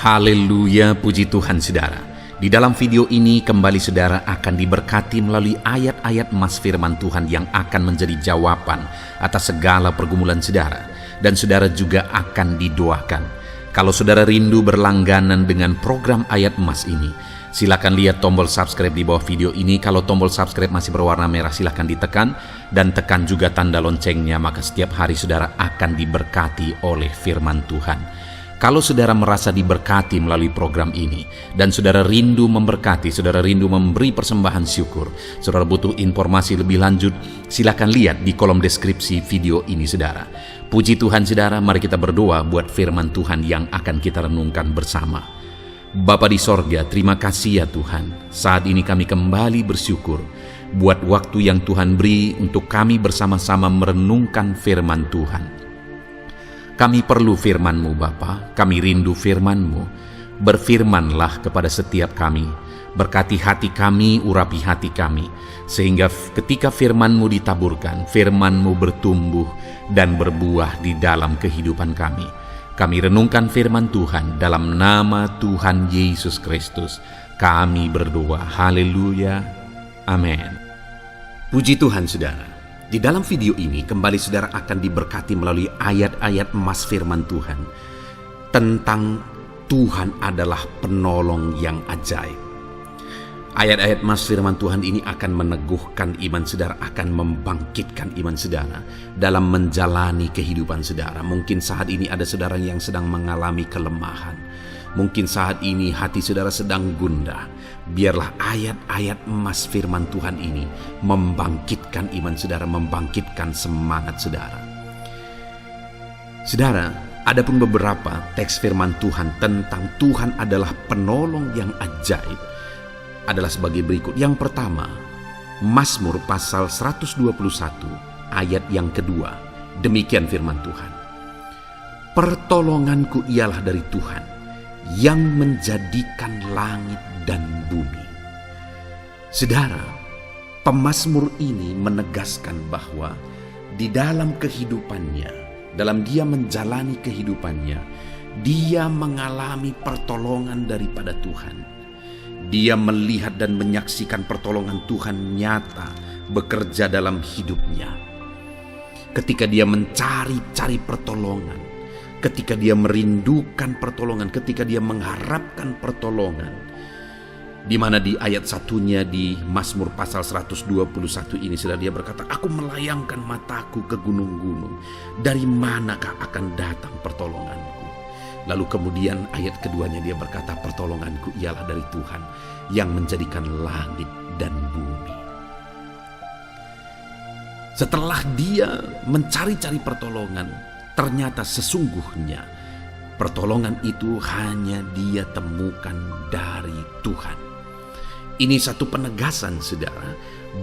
Haleluya, puji Tuhan saudara. Di dalam video ini kembali saudara akan diberkati melalui ayat-ayat emas firman Tuhan yang akan menjadi jawaban atas segala pergumulan saudara. Dan saudara juga akan didoakan. Kalau saudara rindu berlangganan dengan program ayat emas ini, silakan lihat tombol subscribe di bawah video ini. Kalau tombol subscribe masih berwarna merah, silakan ditekan. Dan tekan juga tanda loncengnya, maka setiap hari saudara akan diberkati oleh firman Tuhan. Kalau saudara merasa diberkati melalui program ini, dan saudara rindu memberkati, saudara rindu memberi persembahan syukur, saudara butuh informasi lebih lanjut, silakan lihat di kolom deskripsi video ini saudara. Puji Tuhan saudara, mari kita berdoa buat firman Tuhan yang akan kita renungkan bersama. Bapa di sorga, terima kasih ya Tuhan. Saat ini kami kembali bersyukur buat waktu yang Tuhan beri untuk kami bersama-sama merenungkan firman Tuhan. Kami perlu firman-Mu Bapa, kami rindu firman-Mu. Berfirmanlah kepada setiap kami, berkati hati kami, urapi hati kami, sehingga ketika firman-Mu ditaburkan, firman-Mu bertumbuh dan berbuah di dalam kehidupan kami. Kami renungkan firman Tuhan dalam nama Tuhan Yesus Kristus. Kami berdoa, haleluya, amin. Puji Tuhan saudara. Di dalam video ini kembali saudara akan diberkati melalui ayat-ayat emas firman Tuhan tentang Tuhan adalah penolong yang ajaib. Ayat-ayat emas firman Tuhan ini akan meneguhkan iman saudara, akan membangkitkan iman saudara dalam menjalani kehidupan saudara. Mungkin saat ini ada saudara yang sedang mengalami kelemahan. Mungkin saat ini hati saudara sedang gundah. Biarlah ayat-ayat emas firman Tuhan ini membangkitkan iman saudara, membangkitkan semangat saudara. Saudara, ada pun beberapa teks firman Tuhan tentang Tuhan adalah penolong yang ajaib adalah sebagai berikut. Yang pertama, Mazmur pasal 121 ayat yang kedua. Demikian firman Tuhan. Pertolonganku ialah dari Tuhan yang menjadikan langit dan bumi. Saudara, pemazmur ini menegaskan bahwa di dalam kehidupannya, dalam dia menjalani kehidupannya, dia mengalami pertolongan daripada Tuhan. Dia melihat dan menyaksikan pertolongan Tuhan nyata bekerja dalam hidupnya. Ketika dia mencari-cari pertolongan, ketika dia merindukan pertolongan, ketika dia mengharapkan pertolongan, di mana di ayat satunya di Mazmur pasal 121 ini saudara, dia berkata, aku melayangkan mataku ke gunung-gunung, dari manakah akan datang pertolonganku? Lalu kemudian ayat keduanya dia berkata, pertolonganku ialah dari Tuhan yang menjadikan langit dan bumi. Setelah dia mencari-cari pertolongan, ternyata sesungguhnya pertolongan itu hanya dia temukan dari Tuhan. Ini satu penegasan saudara,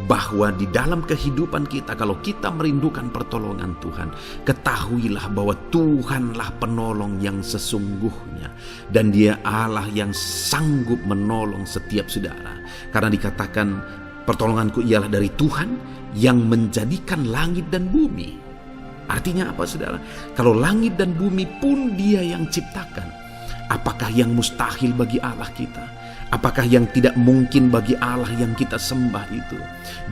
bahwa di dalam kehidupan kita, kalau kita merindukan pertolongan Tuhan, ketahuilah bahwa Tuhanlah penolong yang sesungguhnya, dan dia Allah yang sanggup menolong setiap saudara. Karena dikatakan pertolonganku ialah dari Tuhan yang menjadikan langit dan bumi. Artinya apa saudara? Kalau langit dan bumi pun dia yang ciptakan, apakah yang mustahil bagi Allah kita? Apakah yang tidak mungkin bagi Allah yang kita sembah itu?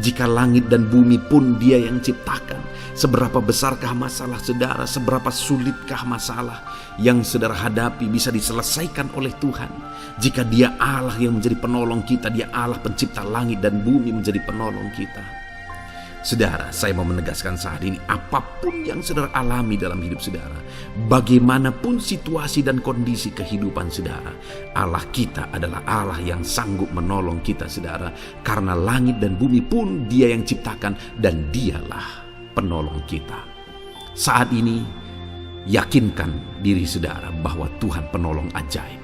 Jika langit dan bumi pun dia yang ciptakan, seberapa besarkah masalah saudara, seberapa sulitkah masalah yang saudara hadapi bisa diselesaikan oleh Tuhan? Jika dia Allah yang menjadi penolong kita, dia Allah pencipta langit dan bumi menjadi penolong kita. Saudara, saya mau menegaskan saat ini, apapun yang saudara alami dalam hidup saudara, bagaimanapun situasi dan kondisi kehidupan saudara, Allah kita adalah Allah yang sanggup menolong kita saudara, karena langit dan bumi pun dia yang ciptakan dan dialah penolong kita. Saat ini, yakinkan diri saudara bahwa Tuhan penolong ajaib,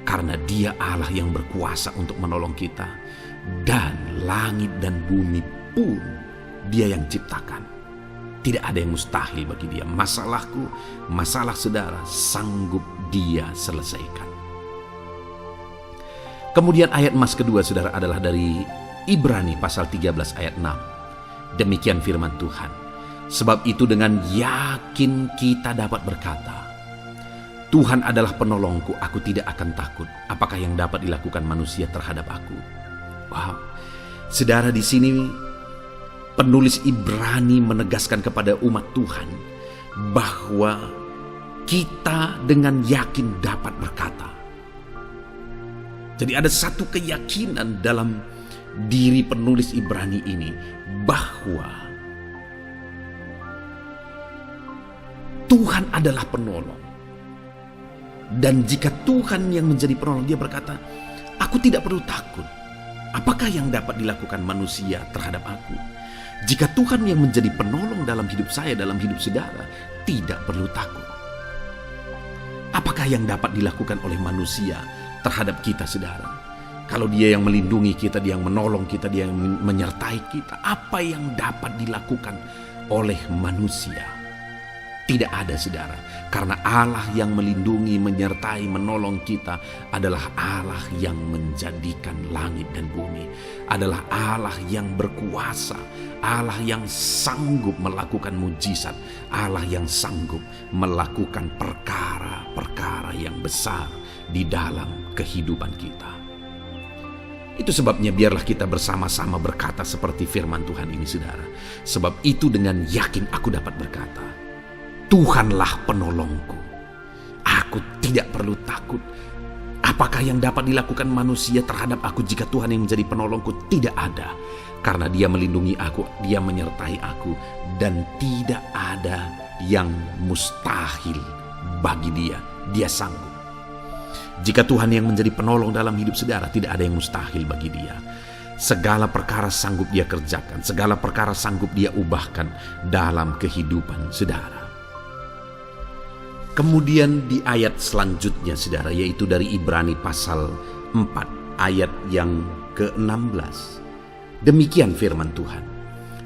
karena dia Allah yang berkuasa untuk menolong kita, dan langit dan bumi pun dia yang ciptakan. Tidak ada yang mustahil bagi dia. Masalahku, masalah saudara, sanggup dia selesaikan. Kemudian ayat emas kedua saudara adalah dari Ibrani pasal 13 ayat 6. Demikian firman Tuhan. Sebab itu dengan yakin kita dapat berkata, Tuhan adalah penolongku, aku tidak akan takut. Apakah yang dapat dilakukan manusia terhadap aku? Wow. Saudara, di sini penulis Ibrani menegaskan kepada umat Tuhan bahwa kita dengan yakin dapat berkata. Jadi ada satu keyakinan dalam diri penulis Ibrani ini bahwa Tuhan adalah penolong. Dan jika Tuhan yang menjadi penolong, dia berkata, aku tidak perlu takut. Apakah yang dapat dilakukan manusia terhadap aku? Jika Tuhan yang menjadi penolong dalam hidup saya, dalam hidup saudara, tidak perlu takut. Apakah yang dapat dilakukan oleh manusia terhadap kita, saudara? Kalau dia yang melindungi kita, dia yang menolong kita, dia yang menyertai kita, apa yang dapat dilakukan oleh manusia? Tidak ada, saudara. Karena Allah yang melindungi, menyertai, menolong kita adalah Allah yang menjadikan langit dan bumi. Adalah Allah yang berkuasa. Allah yang sanggup melakukan mujizat. Allah yang sanggup melakukan perkara-perkara yang besar di dalam kehidupan kita. Itu sebabnya biarlah kita bersama-sama berkata seperti firman Tuhan ini, saudara. Sebab itu dengan yakin aku dapat berkata, Tuhanlah penolongku. Aku tidak perlu takut. Apakah yang dapat dilakukan manusia terhadap aku jika Tuhan yang menjadi penolongku? Tidak ada. Karena dia melindungi aku, dia menyertai aku. Dan tidak ada yang mustahil bagi dia. Dia sanggup. Jika Tuhan yang menjadi penolong dalam hidup saudara, tidak ada yang mustahil bagi dia. Segala perkara sanggup dia kerjakan. Segala perkara sanggup dia ubahkan dalam kehidupan saudara. Kemudian di ayat selanjutnya, saudara, yaitu dari Ibrani pasal 4 ayat yang ke-16. Demikian firman Tuhan.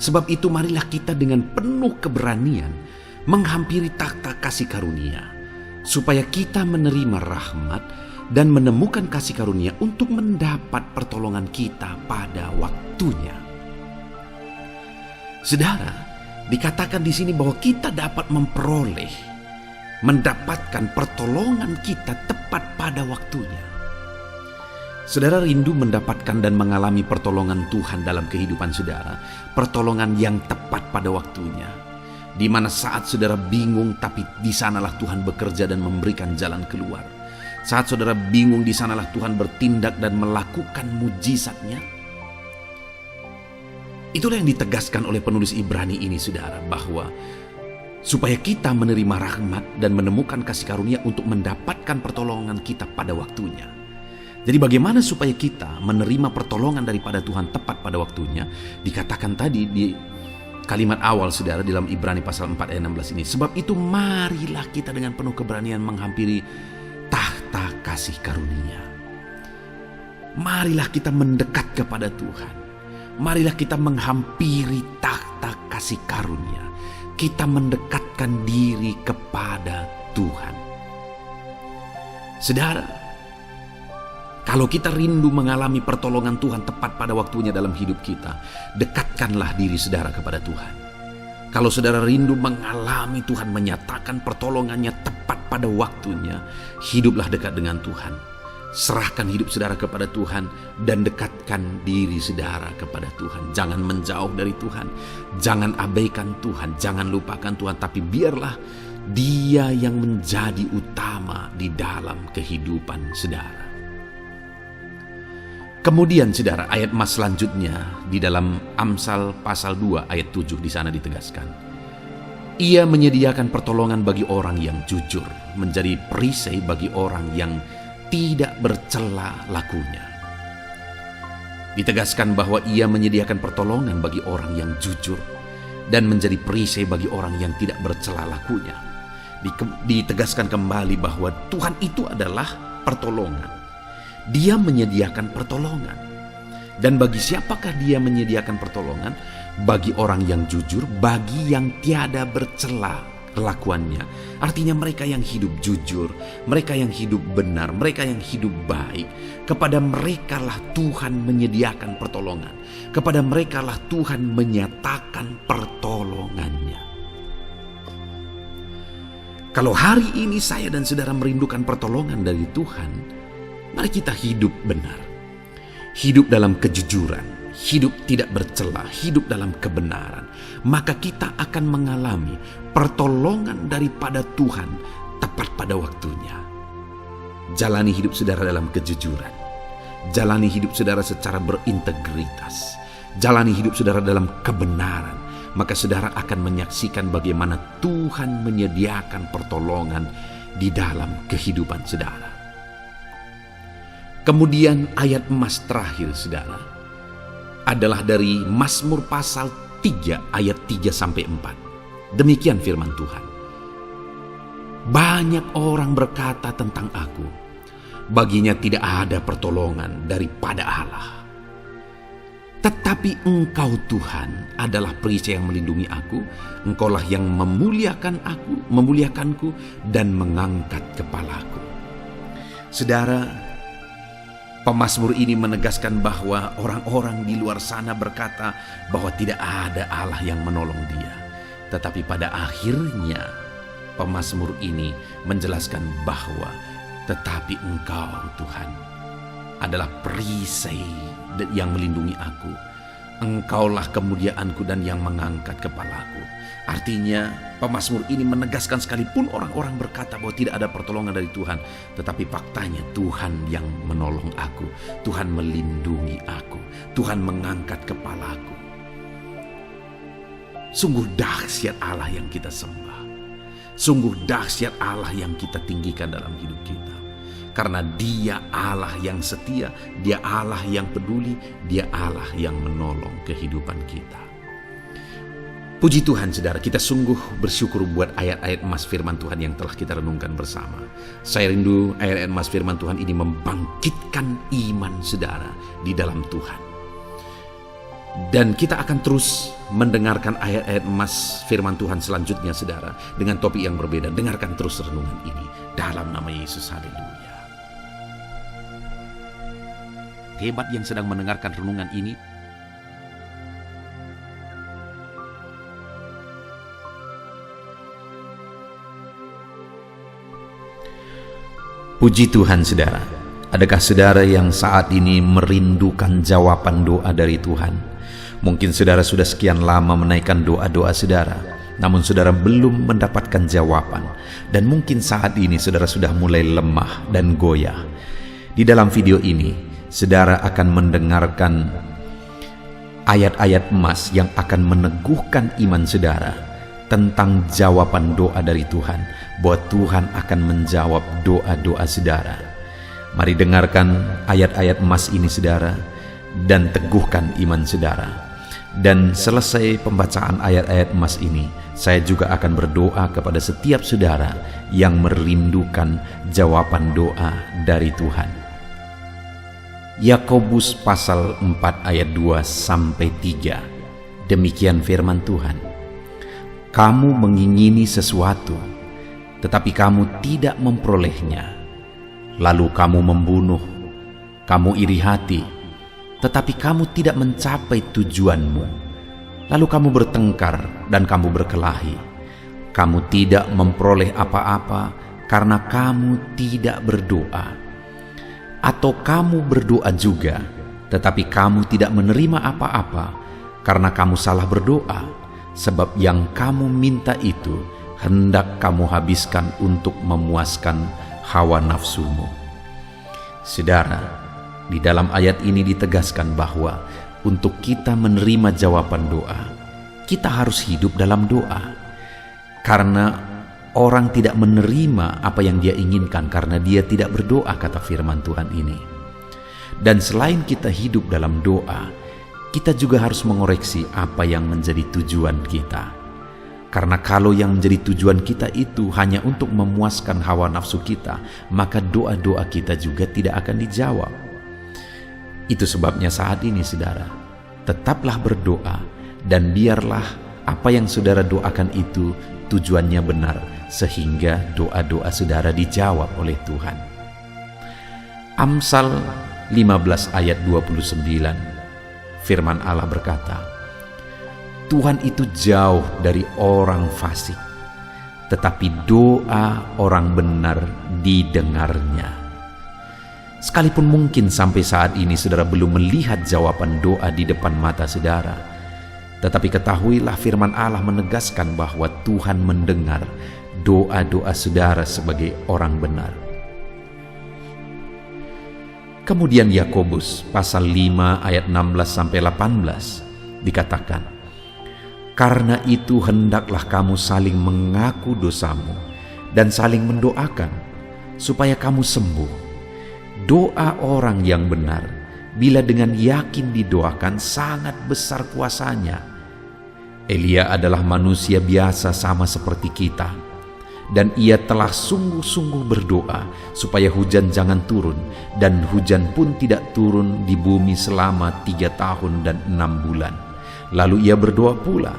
Sebab itu marilah kita dengan penuh keberanian menghampiri takhta kasih karunia, supaya kita menerima rahmat dan menemukan kasih karunia untuk mendapat pertolongan kita pada waktunya. Saudara, dikatakan di sini bahwa kita dapat mendapatkan pertolongan kita tepat pada waktunya. Saudara rindu mendapatkan dan mengalami pertolongan Tuhan dalam kehidupan saudara, pertolongan yang tepat pada waktunya, di mana saat saudara bingung, tapi di sanalah Tuhan bekerja dan memberikan jalan keluar. Saat saudara bingung, di sanalah Tuhan bertindak dan melakukan mujizatnya. Itulah yang ditegaskan oleh penulis Ibrani ini, saudara, bahwa supaya kita menerima rahmat dan menemukan kasih karunia untuk mendapatkan pertolongan kita pada waktunya. Jadi bagaimana supaya kita menerima pertolongan daripada Tuhan tepat pada waktunya? Dikatakan tadi di kalimat awal, saudara, dalam Ibrani pasal 4 ayat 16 ini. Sebab itu marilah kita dengan penuh keberanian menghampiri takhta kasih karunia. Marilah kita mendekat kepada Tuhan. Marilah kita menghampiri takhta kasih karunia. Kita mendekatkan diri kepada Tuhan. Saudara, kalau kita rindu mengalami pertolongan Tuhan tepat pada waktunya dalam hidup kita, dekatkanlah diri saudara kepada Tuhan. Kalau saudara rindu mengalami Tuhan menyatakan pertolongannya tepat pada waktunya, hiduplah dekat dengan Tuhan. Serahkan hidup saudara kepada Tuhan dan dekatkan diri saudara kepada Tuhan. Jangan menjauh dari Tuhan. Jangan abaikan Tuhan. Jangan lupakan Tuhan. Tapi biarlah Dia yang menjadi utama di dalam kehidupan saudara. Kemudian saudara, ayat mas selanjutnya di dalam Amsal pasal 2 ayat 7 di sana ditegaskan. Ia menyediakan pertolongan bagi orang yang jujur, menjadi perisai bagi orang yang tidak bercela lakunya. Ditegaskan bahwa ia menyediakan pertolongan bagi orang yang jujur dan menjadi perisai bagi orang yang tidak bercela lakunya. Ditegaskan kembali bahwa Tuhan itu adalah pertolongan. Dia menyediakan pertolongan. Dan bagi siapakah dia menyediakan pertolongan? Bagi orang yang jujur, bagi yang tiada bercela kelakuannya. Artinya mereka yang hidup jujur, mereka yang hidup benar, mereka yang hidup baik. Kepada merekalah Tuhan menyediakan pertolongan. Kepada merekalah Tuhan menyatakan pertolongannya. Kalau hari ini saya dan saudara merindukan pertolongan dari Tuhan, mari kita hidup benar. Hidup dalam kejujuran, hidup tidak bercela, hidup dalam kebenaran. Maka kita akan mengalami pertolongan daripada Tuhan tepat pada waktunya. Jalani hidup saudara dalam kejujuran. Jalani hidup saudara secara berintegritas. Jalani hidup saudara dalam kebenaran. Maka saudara akan menyaksikan bagaimana Tuhan menyediakan pertolongan di dalam kehidupan saudara. Kemudian ayat emas terakhir saudara adalah dari Mazmur pasal 3 ayat 3-4. Demikian firman Tuhan. Banyak orang berkata tentang aku, baginya tidak ada pertolongan daripada Allah. Tetapi Engkau Tuhan adalah perisai yang melindungi aku. Engkaulah yang memuliakanku dan mengangkat kepalaku. Saudara, pemazmur ini menegaskan bahwa orang-orang di luar sana berkata bahwa tidak ada Allah yang menolong dia. Tetapi pada akhirnya pemazmur ini menjelaskan bahwa tetapi Engkau Tuhan adalah perisai yang melindungi aku. Engkaulah kemuliaanku dan yang mengangkat kepalaku. Artinya pemazmur ini menegaskan sekalipun orang-orang berkata bahwa tidak ada pertolongan dari Tuhan, tetapi faktanya Tuhan yang menolong aku. Tuhan melindungi aku. Tuhan mengangkat kepalaku. Sungguh dahsyat Allah yang kita sembah. Sungguh dahsyat Allah yang kita tinggikan dalam hidup kita. Karena Dia Allah yang setia, Dia Allah yang peduli, Dia Allah yang menolong kehidupan kita. Puji Tuhan saudara, kita sungguh bersyukur buat ayat-ayat emas firman Tuhan yang telah kita renungkan bersama. Saya rindu ayat-ayat emas firman Tuhan ini membangkitkan iman saudara di dalam Tuhan. Dan kita akan terus mendengarkan ayat-ayat emas firman Tuhan selanjutnya saudara, dengan topik yang berbeda. Dengarkan terus renungan ini dalam nama Yesus. Haleluya. Hebat yang sedang mendengarkan renungan ini. Puji Tuhan saudara. Adakah saudara yang saat ini merindukan jawaban doa dari Tuhan? Mungkin saudara sudah sekian lama menaikkan doa-doa saudara, namun saudara belum mendapatkan jawaban. Dan mungkin saat ini saudara sudah mulai lemah dan goyah. Di dalam video ini, saudara akan mendengarkan ayat-ayat emas yang akan meneguhkan iman saudara tentang jawaban doa dari Tuhan, bahwa Tuhan akan menjawab doa-doa saudara. Mari dengarkan ayat-ayat emas ini saudara, dan teguhkan iman saudara. Dan selesai pembacaan ayat-ayat emas ini, saya juga akan berdoa kepada setiap saudara yang merindukan jawaban doa dari Tuhan. Yakobus pasal 4 ayat 2-3. Demikian firman Tuhan. Kamu mengingini sesuatu, tetapi kamu tidak memperolehnya. Lalu kamu membunuh, kamu iri hati, tetapi kamu tidak mencapai tujuanmu. Lalu kamu bertengkar dan kamu berkelahi. Kamu tidak memperoleh apa-apa karena kamu tidak berdoa. Atau kamu berdoa juga, tetapi kamu tidak menerima apa-apa karena kamu salah berdoa, sebab yang kamu minta itu hendak kamu habiskan untuk memuaskan hawa nafsumu. Saudara, di dalam ayat ini ditegaskan bahwa untuk kita menerima jawaban doa, kita harus hidup dalam doa. Karena orang tidak menerima apa yang dia inginkan karena dia tidak berdoa, kata firman Tuhan ini. Dan selain kita hidup dalam doa, kita juga harus mengoreksi apa yang menjadi tujuan kita. Karena kalau yang menjadi tujuan kita itu hanya untuk memuaskan hawa nafsu kita, maka doa-doa kita juga tidak akan dijawab. Itu sebabnya saat ini saudara, tetaplah berdoa dan biarlah apa yang saudara doakan itu tujuannya benar, sehingga doa-doa saudara dijawab oleh Tuhan. Amsal 15 ayat 29, firman Allah berkata, Tuhan itu jauh dari orang fasik, tetapi doa orang benar didengarnya. Sekalipun mungkin sampai saat ini saudara belum melihat jawaban doa di depan mata saudara, tetapi ketahuilah firman Allah menegaskan bahwa Tuhan mendengar doa-doa saudara sebagai orang benar. Kemudian Yakobus pasal 5 ayat 16-18 dikatakan, "Karena itu hendaklah kamu saling mengaku dosamu dan saling mendoakan supaya kamu sembuh. Doa orang yang benar bila dengan yakin didoakan sangat besar kuasanya." Elia adalah manusia biasa sama seperti kita, dan ia telah sungguh-sungguh berdoa supaya hujan jangan turun, dan hujan pun tidak turun di bumi selama 3 tahun dan 6 bulan. Lalu ia berdoa pula,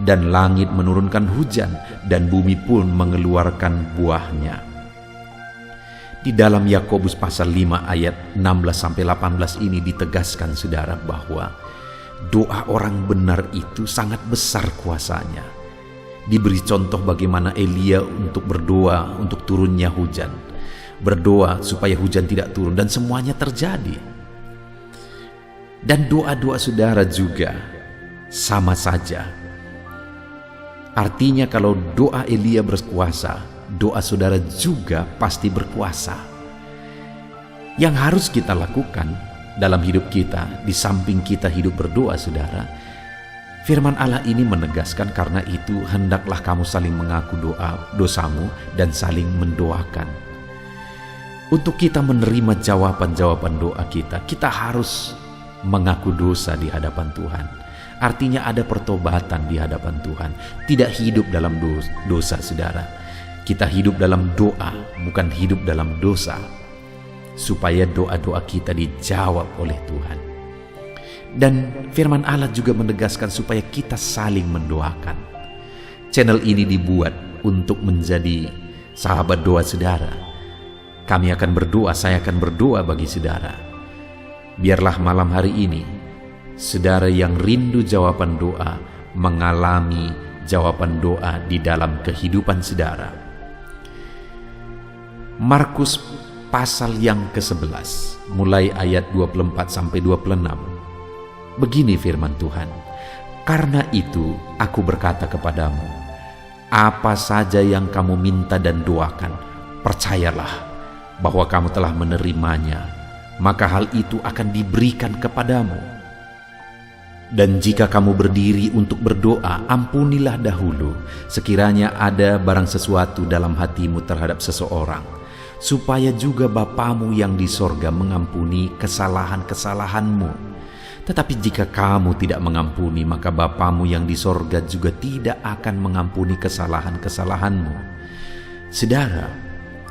dan langit menurunkan hujan, dan bumi pun mengeluarkan buahnya. Di dalam Yakobus pasal 5 ayat 16-18 ini ditegaskan saudara bahwa doa orang benar itu sangat besar kuasanya. Diberi contoh bagaimana Elia untuk berdoa untuk turunnya hujan, berdoa supaya hujan tidak turun, dan semuanya terjadi. Dan doa-doa saudara juga sama saja. Artinya kalau doa Elia berkuasa, doa saudara juga pasti berkuasa. Yang harus kita lakukan dalam hidup kita, di samping kita hidup berdoa saudara, firman Allah ini menegaskan, karena itu hendaklah kamu saling mengaku dosamu dan saling mendoakan. Untuk kita menerima jawaban-jawaban doa kita, kita harus mengaku dosa di hadapan Tuhan. Artinya ada pertobatan di hadapan Tuhan. Tidak hidup dalam dosa saudara. Kita hidup dalam doa, bukan hidup dalam dosa. Supaya doa-doa kita dijawab oleh Tuhan. Dan firman Allah juga menegaskan supaya kita saling mendoakan. Channel ini dibuat untuk menjadi sahabat doa saudara. Kami akan berdoa, saya akan berdoa bagi saudara. Biarlah malam hari ini, saudara yang rindu jawaban doa, mengalami jawaban doa di dalam kehidupan saudara. Markus pasal yang ke-11, mulai ayat 24-26. Begini firman Tuhan, "Karena itu aku berkata kepadamu, apa saja yang kamu minta dan doakan, percayalah bahwa kamu telah menerimanya, maka hal itu akan diberikan kepadamu. Dan jika kamu berdiri untuk berdoa, ampunilah dahulu sekiranya ada barang sesuatu dalam hatimu terhadap seseorang, supaya juga Bapamu yang di sorga mengampuni kesalahan-kesalahanmu. Tetapi jika kamu tidak mengampuni, maka Bapamu yang di sorga juga tidak akan mengampuni kesalahan-kesalahanmu." Saudara,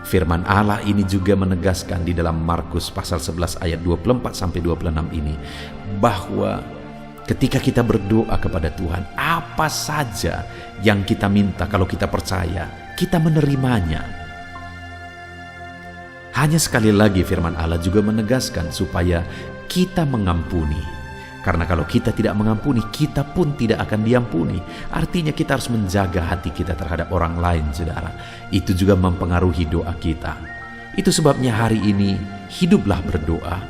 firman Allah ini juga menegaskan di dalam Markus pasal 11 ayat 24-26 ini, bahwa ketika kita berdoa kepada Tuhan, apa saja yang kita minta, kalau kita percaya, kita menerimanya. Hanya sekali lagi firman Allah juga menegaskan supaya kita mengampuni. Karena kalau kita tidak mengampuni, kita pun tidak akan diampuni. Artinya kita harus menjaga hati kita terhadap orang lain, saudara. Itu juga mempengaruhi doa kita. Itu sebabnya hari ini, hiduplah berdoa.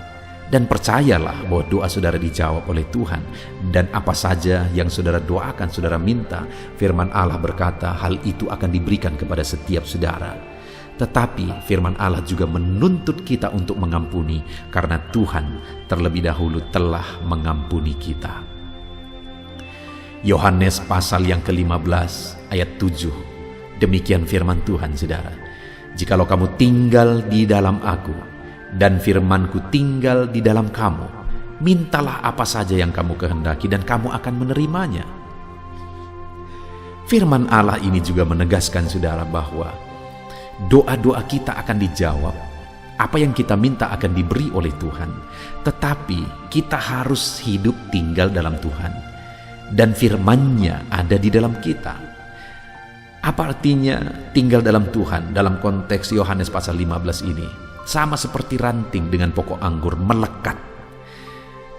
Dan percayalah bahwa doa saudara dijawab oleh Tuhan. Dan apa saja yang saudara doakan, saudara minta, firman Allah berkata, hal itu akan diberikan kepada setiap saudara. Tetapi firman Allah juga menuntut kita untuk mengampuni, karena Tuhan terlebih dahulu telah mengampuni kita. Yohanes pasal yang ke-15 ayat 7. Demikian firman Tuhan saudara, "Jikalau kamu tinggal di dalam aku, dan firmanku tinggal di dalam kamu, mintalah apa saja yang kamu kehendaki dan kamu akan menerimanya." Firman Allah ini juga menegaskan saudara bahwa doa-doa kita akan dijawab, apa yang kita minta akan diberi oleh Tuhan. Tetapi kita harus hidup tinggal dalam Tuhan, dan firman-Nya ada di dalam kita. Apa artinya tinggal dalam Tuhan dalam konteks Yohanes pasal 15 ini? Sama seperti ranting dengan pokok anggur melekat.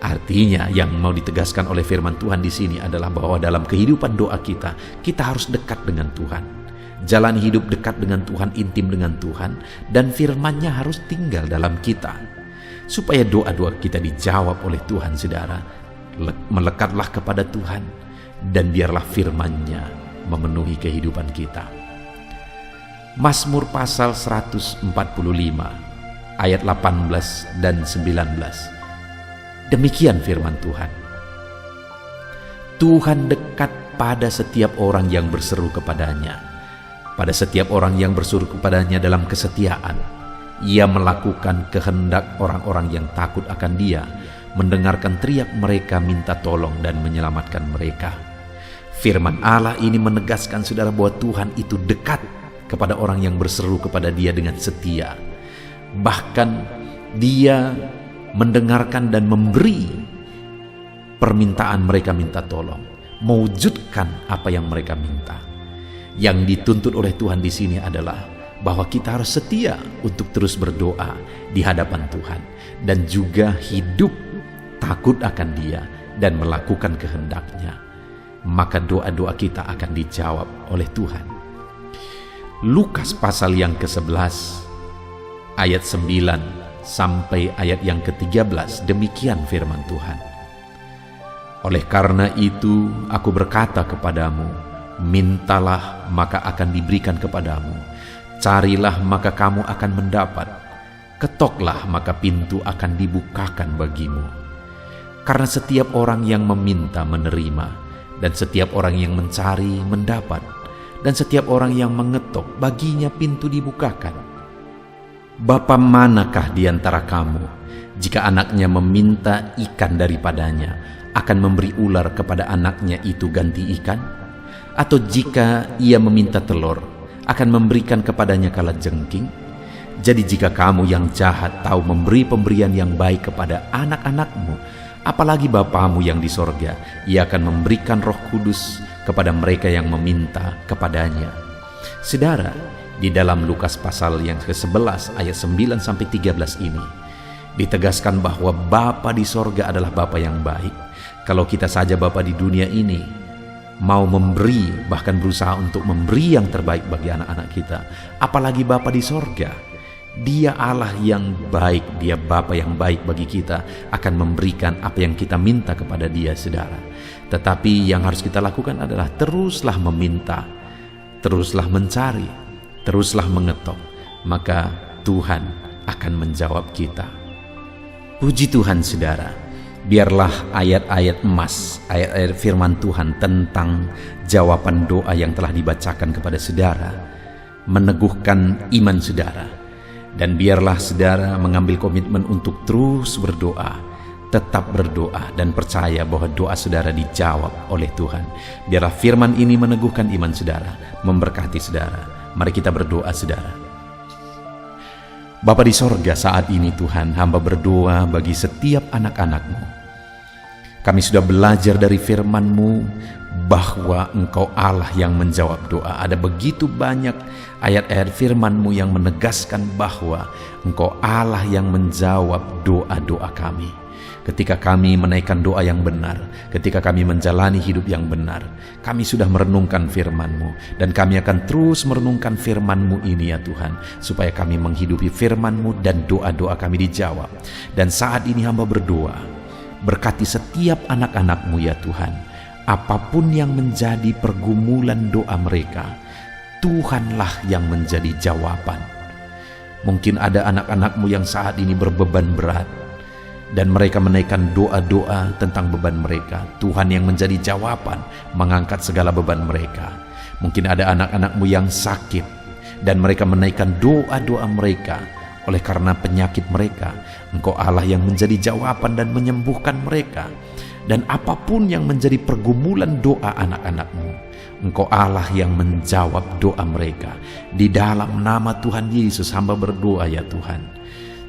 Artinya yang mau ditegaskan oleh firman Tuhan di sini adalah bahwa dalam kehidupan doa kita, kita harus dekat dengan Tuhan. jalani hidup dekat dengan Tuhan, intim dengan Tuhan, dan firman-Nya harus tinggal dalam kita. Supaya doa-doa kita dijawab oleh Tuhan, saudara, melekatlah kepada Tuhan, dan biarlah firman-Nya memenuhi kehidupan kita. Mazmur pasal 145 ayat 18 dan 19. Demikian firman Tuhan. Tuhan dekat pada setiap orang yang berseru kepadanya, pada setiap orang yang berseru kepadanya dalam kesetiaan. Ia melakukan kehendak orang-orang yang takut akan Dia, mendengarkan teriak mereka minta tolong dan menyelamatkan mereka. Firman Allah ini menegaskan, saudara, bahwa Tuhan itu dekat kepada orang yang berseru kepada Dia dengan setia. Bahkan Dia mendengarkan dan memberi permintaan mereka minta tolong, mewujudkan apa yang mereka minta. Yang dituntut oleh Tuhan di sini adalah bahwa kita harus setia untuk terus berdoa di hadapan Tuhan, dan juga hidup takut akan Dia dan melakukan kehendak-Nya. Maka doa-doa kita akan dijawab oleh Tuhan. Lukas pasal yang ke-11 ayat 9 sampai ayat yang ke-13, demikian firman Tuhan. Oleh karena itu aku berkata kepadamu, mintalah maka akan diberikan kepadamu, carilah maka kamu akan mendapat, ketoklah maka pintu akan dibukakan bagimu. Karena setiap orang yang meminta menerima, dan setiap orang yang mencari mendapat, dan setiap orang yang mengetok baginya pintu dibukakan. Bapa manakah di antara kamu, jika anaknya meminta ikan daripadanya, akan memberi ular kepada anaknya itu ganti ikan? Atau jika ia meminta telur, akan memberikan kepadanya kalajengking? Jadi jika kamu yang jahat tahu memberi pemberian yang baik kepada anak-anakmu, apalagi Bapamu yang di sorga, Ia akan memberikan Roh Kudus kepada mereka yang meminta kepadanya. Saudara, di dalam Lukas pasal yang ke-11 ayat 9 sampai 13 ini ditegaskan bahwa Bapa di sorga adalah Bapa yang baik. Kalau kita saja Bapa di dunia ini mau memberi, bahkan berusaha untuk memberi yang terbaik bagi anak-anak kita, apalagi Bapa di sorga. Dia Allah yang baik, Dia Bapa yang baik bagi kita, akan memberikan apa yang kita minta kepada Dia, saudara. Tetapi yang harus kita lakukan adalah teruslah meminta, teruslah mencari, teruslah mengetok, maka Tuhan akan menjawab kita. Puji Tuhan, saudara. Biarlah ayat-ayat emas, ayat-ayat firman Tuhan tentang jawaban doa yang telah dibacakan kepada saudara meneguhkan iman saudara. Dan biarlah saudara mengambil komitmen untuk terus berdoa, tetap berdoa, dan percaya bahwa doa saudara dijawab oleh Tuhan. Biarlah firman ini meneguhkan iman saudara, memberkati saudara. Mari kita berdoa, saudara. Bapa di sorga, saat ini Tuhan, hamba berdoa bagi setiap anak-anak-Mu. Kami sudah belajar dari firman-Mu bahwa Engkau Allah yang menjawab doa. Ada begitu banyak ayat-ayat firman-Mu yang menegaskan bahwa Engkau Allah yang menjawab doa-doa kami. Ketika kami menaikkan doa yang benar, ketika kami menjalani hidup yang benar, kami sudah merenungkan firman-Mu, dan kami akan terus merenungkan firman-Mu ini ya Tuhan, supaya kami menghidupi firman-Mu dan doa-doa kami dijawab. Dan saat ini hamba berdoa, berkati setiap anak-anak-Mu ya Tuhan, apapun yang menjadi pergumulan doa mereka, Tuhanlah yang menjadi jawaban. Mungkin ada anak-anak-Mu yang saat ini berbeban berat, dan mereka menaikkan doa-doa tentang beban mereka. Tuhan yang menjadi jawaban, mengangkat segala beban mereka. Mungkin ada anak-anak-Mu yang sakit, dan mereka menaikkan doa-doa mereka. Oleh karena penyakit mereka, Engkau Allah yang menjadi jawaban dan menyembuhkan mereka. Dan apapun yang menjadi pergumulan doa anak-anak-Mu, Engkau Allah yang menjawab doa mereka. Di dalam nama Tuhan Yesus hamba berdoa ya Tuhan,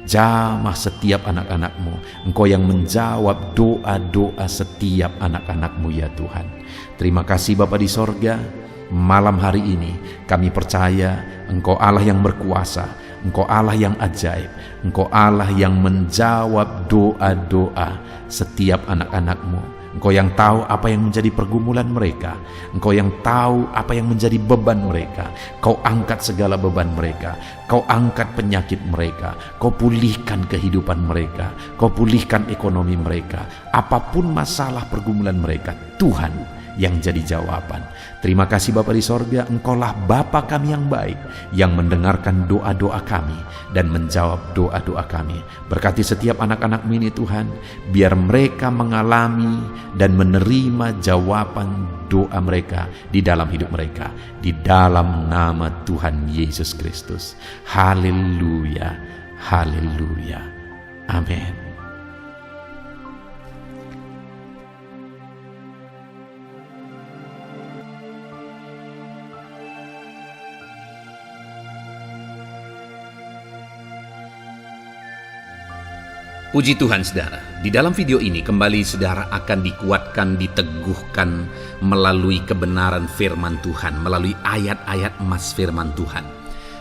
jamah setiap anak-anak-Mu. Engkau yang menjawab doa-doa setiap anak-anak-Mu ya Tuhan. Terima kasih Bapa di sorga. Malam hari ini kami percaya Engkau Allah yang berkuasa, Engkau Allah yang ajaib, Engkau Allah yang menjawab doa-doa setiap anak-anak-Mu. Engkau yang tahu apa yang menjadi pergumulan mereka. Engkau yang tahu apa yang menjadi beban mereka. Kau angkat segala beban mereka. Kau angkat penyakit mereka. Kau pulihkan kehidupan mereka. Kau pulihkan ekonomi mereka. Apapun masalah pergumulan mereka, Tuhan yang jadi jawaban. Terima kasih Bapa di sorga, Engkaulah Bapa kami yang baik, yang mendengarkan doa-doa kami dan menjawab doa-doa kami. Berkati setiap anak-anak ini Tuhan, biar mereka mengalami dan menerima jawaban doa mereka di dalam hidup mereka, di dalam nama Tuhan Yesus Kristus. Haleluya, haleluya, amin. Puji Tuhan saudara, di dalam video ini kembali saudara akan dikuatkan, diteguhkan melalui kebenaran firman Tuhan, melalui ayat-ayat emas firman Tuhan.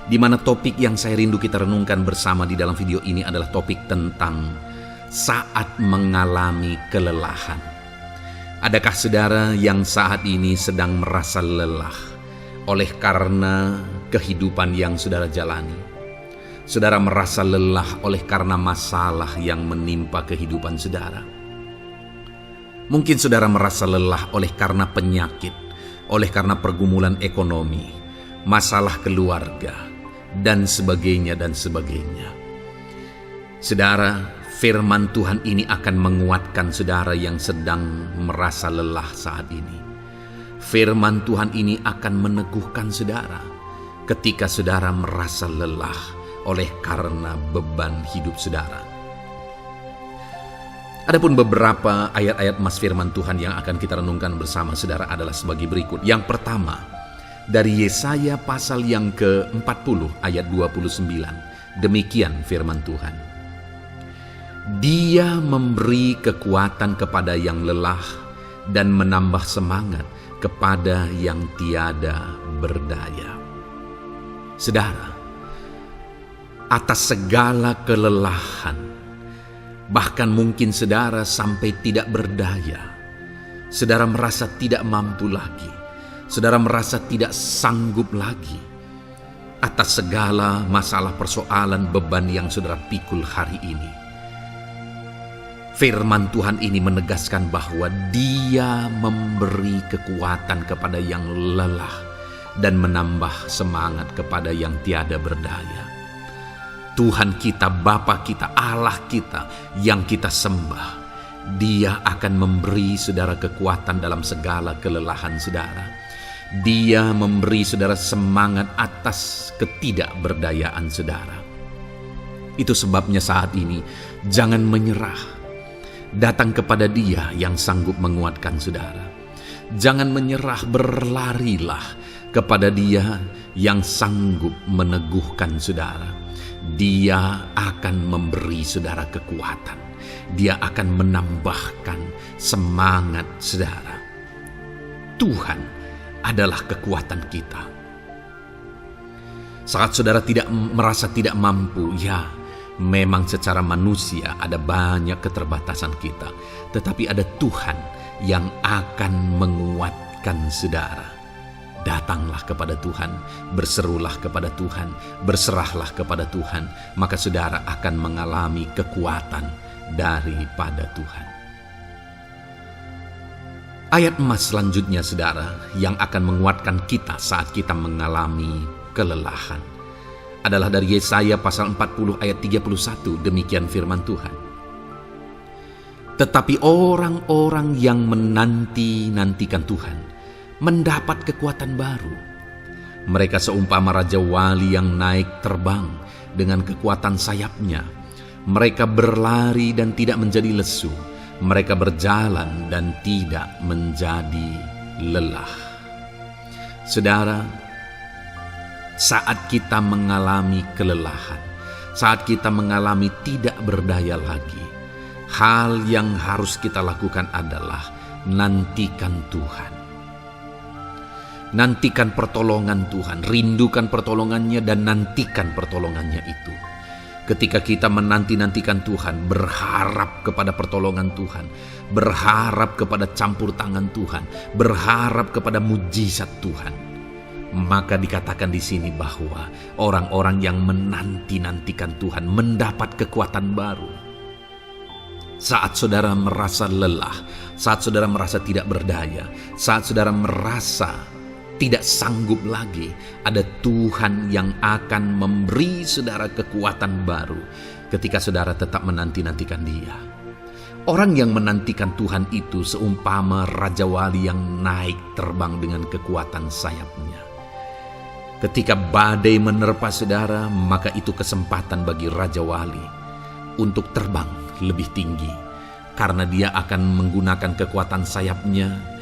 Di mana topik yang saya rindu kita renungkan bersama di dalam video ini adalah topik tentang saat mengalami kelelahan. Adakah saudara yang saat ini sedang merasa lelah oleh karena kehidupan yang saudara jalani? Saudara merasa lelah oleh karena masalah yang menimpa kehidupan saudara. Mungkin saudara merasa lelah oleh karena penyakit, oleh karena pergumulan ekonomi, masalah keluarga, dan sebagainya dan sebagainya. Saudara, firman Tuhan ini akan menguatkan saudara yang sedang merasa lelah saat ini. Firman Tuhan ini akan meneguhkan saudara ketika saudara merasa lelah oleh karena beban hidup saudara. Adapun beberapa ayat-ayat emas firman Tuhan yang akan kita renungkan bersama saudara adalah sebagai berikut. Yang pertama, dari Yesaya pasal yang ke-40 ayat 29. Demikian firman Tuhan. Dia memberi kekuatan kepada yang lelah dan menambah semangat kepada yang tiada berdaya. Saudara, atas segala kelelahan, bahkan mungkin saudara sampai tidak berdaya, saudara merasa tidak mampu lagi, saudara merasa tidak sanggup lagi, atas segala masalah persoalan beban yang saudara pikul hari ini. Firman Tuhan ini menegaskan bahwa Dia memberi kekuatan kepada yang lelah dan menambah semangat kepada yang tiada berdaya. Tuhan kita, Bapa kita, Allah kita yang kita sembah, Dia akan memberi saudara kekuatan dalam segala kelelahan saudara. Dia memberi saudara semangat atas ketidakberdayaan saudara. Itu sebabnya saat ini jangan menyerah. Datang kepada Dia yang sanggup menguatkan saudara. Jangan menyerah, berlarilah kepada Dia yang sanggup meneguhkan saudara. Dia akan memberi saudara kekuatan. Dia akan menambahkan semangat saudara. Tuhan adalah kekuatan kita. Saat saudara merasa tidak mampu, ya memang secara manusia ada banyak keterbatasan kita. Tetapi ada Tuhan yang akan menguatkan saudara. Datanglah kepada Tuhan, berserulah kepada Tuhan, berserahlah kepada Tuhan, maka saudara akan mengalami kekuatan daripada Tuhan. Ayat emas selanjutnya saudara yang akan menguatkan kita saat kita mengalami kelelahan adalah dari Yesaya pasal 40 ayat 31. Demikian firman Tuhan. Tetapi orang-orang yang menanti-nantikan Tuhan mendapat kekuatan baru. Mereka seumpama Raja Wali yang naik terbang dengan kekuatan sayapnya. Mereka berlari dan tidak menjadi lesu. Mereka berjalan dan tidak menjadi lelah. Saudara, saat kita mengalami kelelahan, saat kita mengalami tidak berdaya lagi, hal yang harus kita lakukan adalah nantikan Tuhan. Nantikan pertolongan Tuhan, rindukan pertolongannya dan nantikan pertolongannya itu. Ketika kita menanti-nantikan Tuhan, berharap kepada pertolongan Tuhan, berharap kepada campur tangan Tuhan, berharap kepada mujizat Tuhan, maka dikatakan di sini bahwa orang-orang yang menanti-nantikan Tuhan mendapat kekuatan baru. Saat saudara merasa lelah, saat saudara merasa tidak berdaya, saat saudara merasa tidak sanggup lagi, ada Tuhan yang akan memberi saudara kekuatan baru ketika saudara tetap menanti-nantikan Dia. Orang yang menantikan Tuhan itu seumpama Raja Wali yang naik terbang dengan kekuatan sayapnya. Ketika badai menerpa saudara, maka itu kesempatan bagi Raja Wali untuk terbang lebih tinggi, karena dia akan menggunakan kekuatan sayapnya,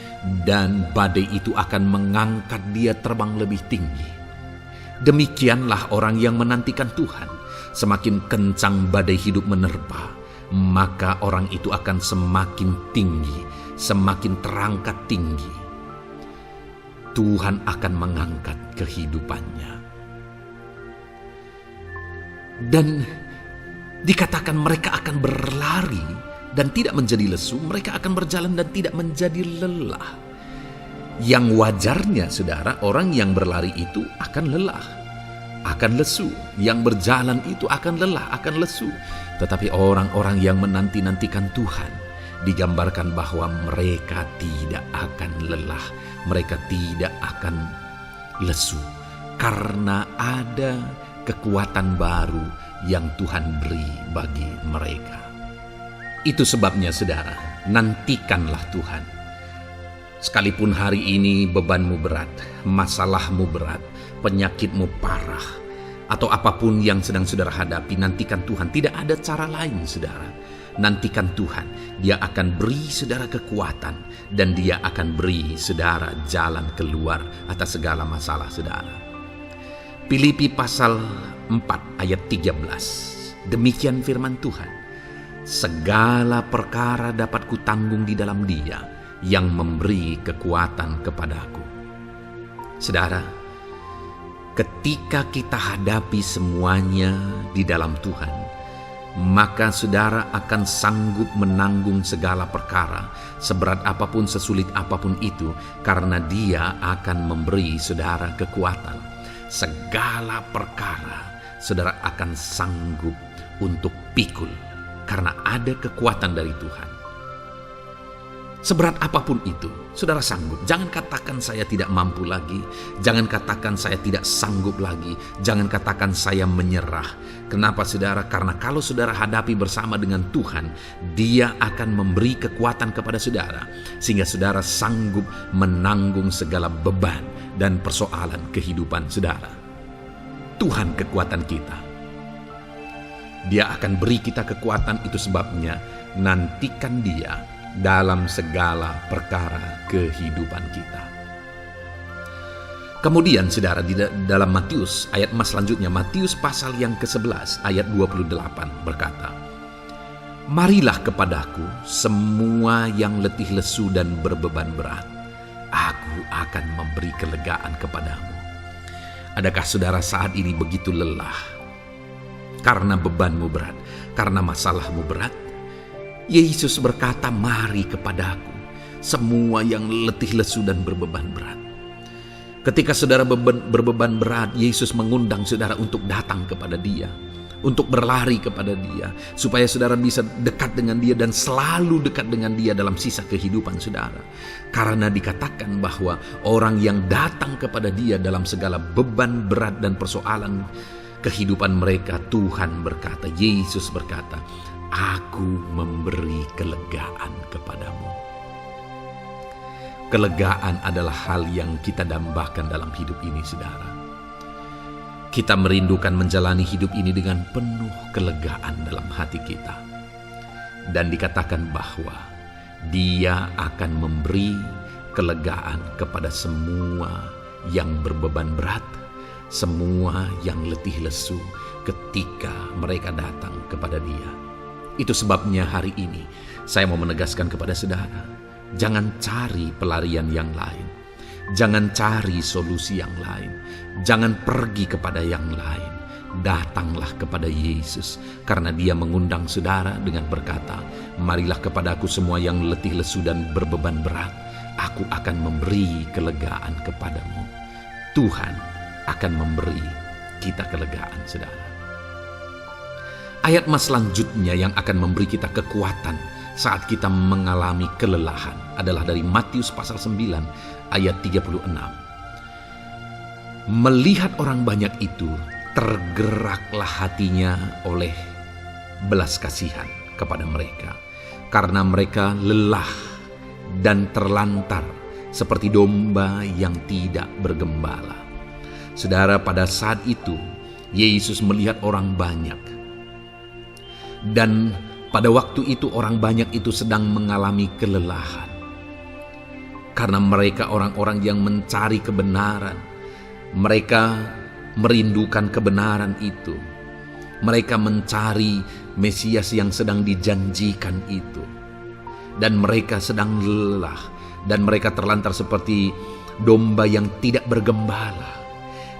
dan badai itu akan mengangkat dia terbang lebih tinggi. Demikianlah orang yang menantikan Tuhan. Semakin kencang badai hidup menerpa, maka orang itu akan semakin tinggi, semakin terangkat tinggi. Tuhan akan mengangkat kehidupannya. Dan dikatakan mereka akan berlari dan tidak menjadi lesu, mereka akan berjalan dan tidak menjadi lelah. Yang wajarnya, saudara, orang yang berlari itu akan lelah, akan lesu. Yang berjalan itu akan lelah, akan lesu. Tetapi orang-orang yang menanti-nantikan Tuhan, digambarkan bahwa mereka tidak akan lelah, mereka tidak akan lesu, karena ada kekuatan baru yang Tuhan beri bagi mereka. Itu sebabnya, saudara, nantikanlah Tuhan. Sekalipun hari ini bebanmu berat, masalahmu berat, penyakitmu parah, atau apapun yang sedang saudara hadapi, nantikan Tuhan. Tidak ada cara lain, saudara. Nantikan Tuhan. Dia akan beri saudara kekuatan, dan Dia akan beri saudara jalan keluar atas segala masalah saudara. Filipi pasal 4 ayat 13. Demikian firman Tuhan. Segala perkara dapat kutanggung di dalam Dia yang memberi kekuatan kepadaku. Saudara, ketika kita hadapi semuanya di dalam Tuhan, maka saudara akan sanggup menanggung segala perkara, seberat apapun, sesulit apapun itu, karena Dia akan memberi saudara kekuatan. Segala perkara saudara akan sanggup untuk pikul, karena ada kekuatan dari Tuhan. Seberat apapun itu, saudara sanggup. Jangan katakan saya tidak mampu lagi. Jangan katakan saya tidak sanggup lagi. Jangan katakan saya menyerah. Kenapa, saudara? Karena kalau saudara hadapi bersama dengan Tuhan, Dia akan memberi kekuatan kepada saudara, sehingga saudara sanggup menanggung segala beban dan persoalan kehidupan saudara. Tuhan kekuatan kita. Dia akan beri kita kekuatan, itu sebabnya nantikan Dia dalam segala perkara kehidupan kita. Kemudian saudara, di dalam Matius ayat selanjutnya, Matius pasal yang ke-11 ayat 28 berkata, "Marilah kepadaku semua yang letih lesu dan berbeban berat, aku akan memberi kelegaan kepadamu." Adakah saudara saat ini begitu lelah karena bebanmu berat, karena masalahmu berat? Yesus berkata, "Mari kepadaku semua yang letih lesu dan berbeban berat." Ketika saudara berbeban berat, Yesus mengundang saudara untuk datang kepada Dia, untuk berlari kepada Dia, supaya saudara bisa dekat dengan Dia dan selalu dekat dengan Dia dalam sisa kehidupan saudara. Karena dikatakan bahwa orang yang datang kepada Dia dalam segala beban berat dan persoalan kehidupan mereka, Tuhan berkata, Yesus berkata, "Aku memberi kelegaan kepadamu." Kelegaan adalah hal yang kita dambakan dalam hidup ini, saudara. Kita merindukan menjalani hidup ini dengan penuh kelegaan dalam hati kita. Dan dikatakan bahwa Dia akan memberi kelegaan kepada semua yang berbeban berat, semua yang letih lesu ketika mereka datang kepada Dia. Itu sebabnya hari ini saya mau menegaskan kepada saudara, jangan cari pelarian yang lain. Jangan cari solusi yang lain. Jangan pergi kepada yang lain. datanglah kepada Yesus, karena Dia mengundang saudara dengan berkata, "Marilah kepadaku semua yang letih lesu dan berbeban berat, aku akan memberi kelegaan kepadamu." Tuhan akan memberi kita kelegaan, saudara. Ayat mas selanjutnya yang akan memberi kita kekuatan saat kita mengalami kelelahan adalah dari Matius pasal 9 ayat 36. Melihat orang banyak itu, tergeraklah hatinya oleh belas kasihan kepada mereka, karena mereka lelah dan terlantar seperti domba yang tidak bergembala. Saudara, pada saat itu Yesus melihat orang banyak, dan pada waktu itu orang banyak itu sedang mengalami kelelahan, karena mereka orang-orang yang mencari kebenaran. Mereka merindukan kebenaran itu. Mereka mencari Mesias yang sedang dijanjikan itu. Dan mereka sedang lelah. Dan mereka terlantar seperti domba yang tidak bergembala.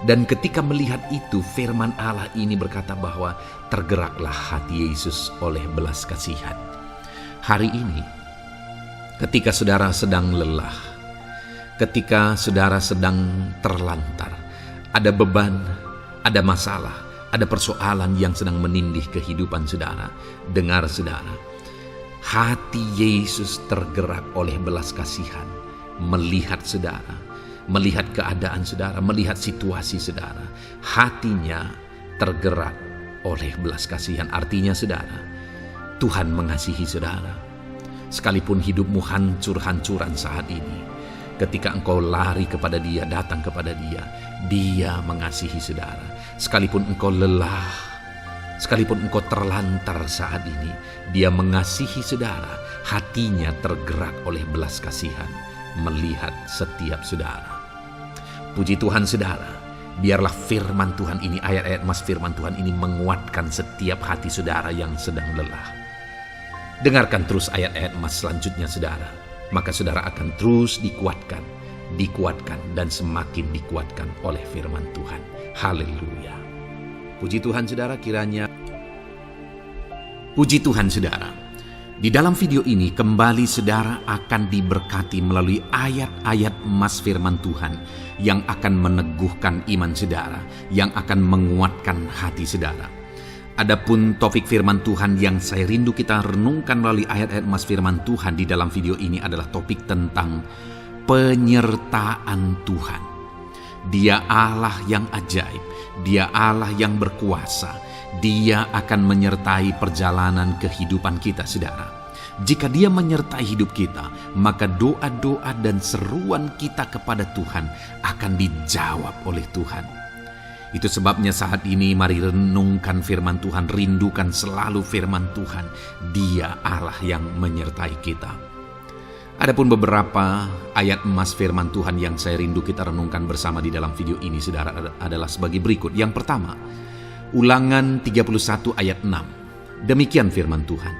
Dan ketika melihat itu, firman Allah ini berkata bahwa tergeraklah hati Yesus oleh belas kasihan. Hari ini, ketika saudara sedang lelah, ketika saudara sedang terlantar, ada beban, ada masalah, ada persoalan yang sedang menindih kehidupan saudara. Dengar saudara, hati Yesus tergerak oleh belas kasihan, melihat saudara, melihat keadaan saudara, melihat situasi saudara. Hatinya tergerak oleh belas kasihan. Artinya saudara, Tuhan mengasihi saudara. Sekalipun hidupmu hancur-hancuran saat ini, ketika engkau lari kepada Dia, datang kepada Dia, Dia mengasihi saudara. Sekalipun engkau lelah, sekalipun engkau terlantar saat ini, Dia mengasihi saudara. Hatinya tergerak oleh belas kasihan melihat setiap saudara. Puji Tuhan saudara, biarlah firman Tuhan ini, ayat-ayat mas firman Tuhan ini menguatkan setiap hati saudara yang sedang lelah. Dengarkan terus ayat-ayat mas selanjutnya saudara. Maka saudara akan terus dikuatkan, dan semakin dikuatkan oleh firman Tuhan. Haleluya. Puji Tuhan saudara, kiranya. Puji Tuhan saudara. Di dalam video ini kembali saudara akan diberkati melalui ayat-ayat emas firman Tuhan yang akan meneguhkan iman saudara, yang akan menguatkan hati saudara. Adapun topik firman Tuhan yang saya rindu kita renungkan melalui ayat-ayat emas firman Tuhan di dalam video ini adalah topik tentang penyertaan Tuhan. Dia Allah yang ajaib, Dia Allah yang berkuasa. Dia akan menyertai perjalanan kehidupan kita saudara. Jika Dia menyertai hidup kita, maka doa-doa dan seruan kita kepada Tuhan akan dijawab oleh Tuhan. Itu sebabnya saat ini mari renungkan firman Tuhan, rindukan selalu firman Tuhan. Dia Allah yang menyertai kita. Adapun beberapa ayat emas firman Tuhan yang saya rindu kita renungkan bersama di dalam video ini saudara adalah sebagai berikut. Yang pertama, Ulangan 31 ayat 6. Demikian firman Tuhan.